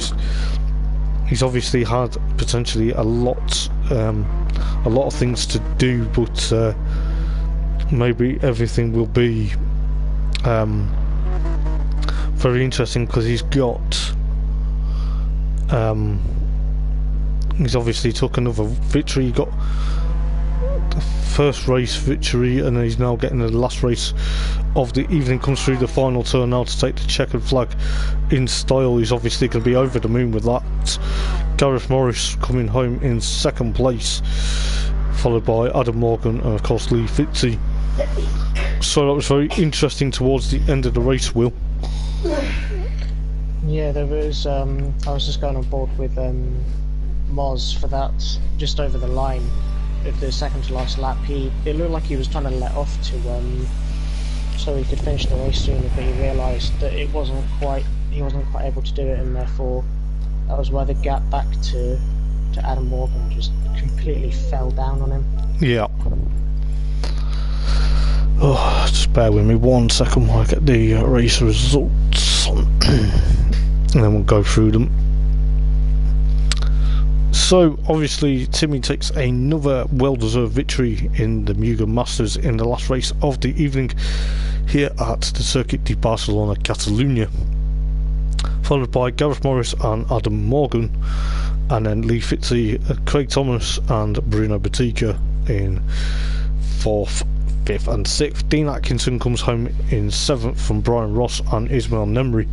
he's obviously had potentially a lot of things to do, but maybe everything will be very interesting, because he's got He's obviously took another victory. He got the first race victory, and he's now getting the last race of the evening. Comes through the final turn now to take the checkered flag in style. He's obviously going to be over the moon with that. Gareth Morris coming home in second place, followed by Adam Morgan and of course Lee Fitzy. So that was very interesting towards the end of the race, Will. Yeah, there was. I was just going on board with Moz for that, just over the line of the second to last lap. It looked like he was trying to let off to so he could finish the race sooner, but he realised that he wasn't quite able to do it, and therefore that was why the gap back to Adam Morgan just completely fell down on him. Yeah. Oh, just bear with me 1 second while I get the race results, and then we'll go through them. So obviously Timmy takes another well-deserved victory in the Mugen Masters in the last race of the evening here at the Circuit de Barcelona Catayluna, followed by Gareth Morris and Adam Morgan, and then Lee Fitzy, Craig Thomas and Bruno Batica in 4th, 5th and 6th. Dean Atkinson comes home in 7th from Brian Ross and Ismail Nemri,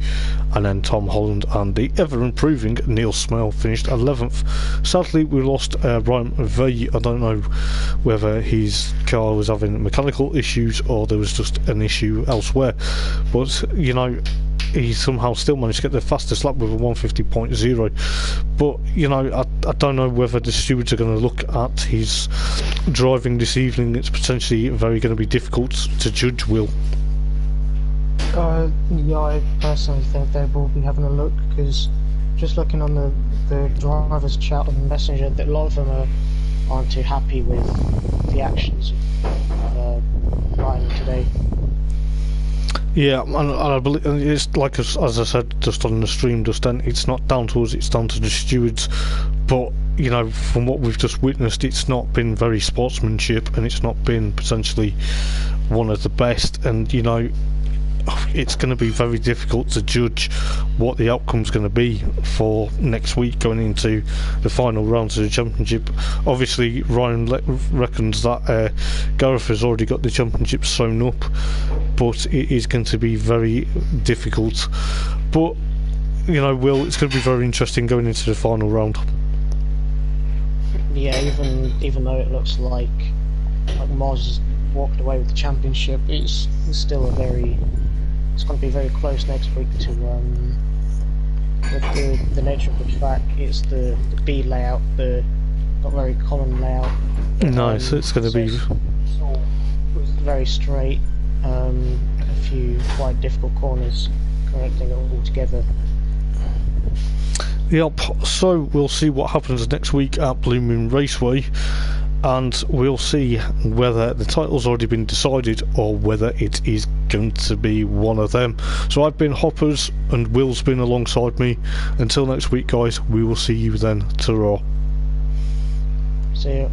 and then Tom Holland and the ever-improving Neil Smale finished 11th. Sadly, we lost Brian McVeigh. I don't know whether his car was having mechanical issues or there was just an issue elsewhere, but you know, he somehow still managed to get the fastest lap with a 150.0. But you know, I don't know whether the stewards are going to look at his driving this evening. It's potentially very going to be difficult to judge, Will. Yeah, I personally think they will be having a look, because just looking on the drivers' chat on Messenger, that a lot of them aren't too happy with the actions of Ryan today. Yeah, and I believe it's like as I said just on the stream just then, it's not down to us, it's down to the stewards. But you know, from what we've just witnessed, it's not been very sportsmanship, and it's not been potentially one of the best. And you know, it's going to be very difficult to judge what the outcome's going to be for next week going into the final rounds of the championship. Obviously Ryan reckons that Gareth has already got the championship sewn up, but it is going to be very difficult. But you know, Will, it's going to be very interesting going into the final round. Yeah, even though it looks like Moz walked away with the championship, it's still it's going to be very close next week to with the nature of the track. It's the B layout, the not very common layout. No, so it's going to be very straight, a few quite difficult corners, connecting it all together. Yep, so we'll see what happens next week at Blue Moon Raceway, and we'll see whether the title's already been decided or whether it is going to be one of them. So I've been Hoppers and Will's been alongside me. Until next week, guys, we will see you then. Ta-ra. See ya.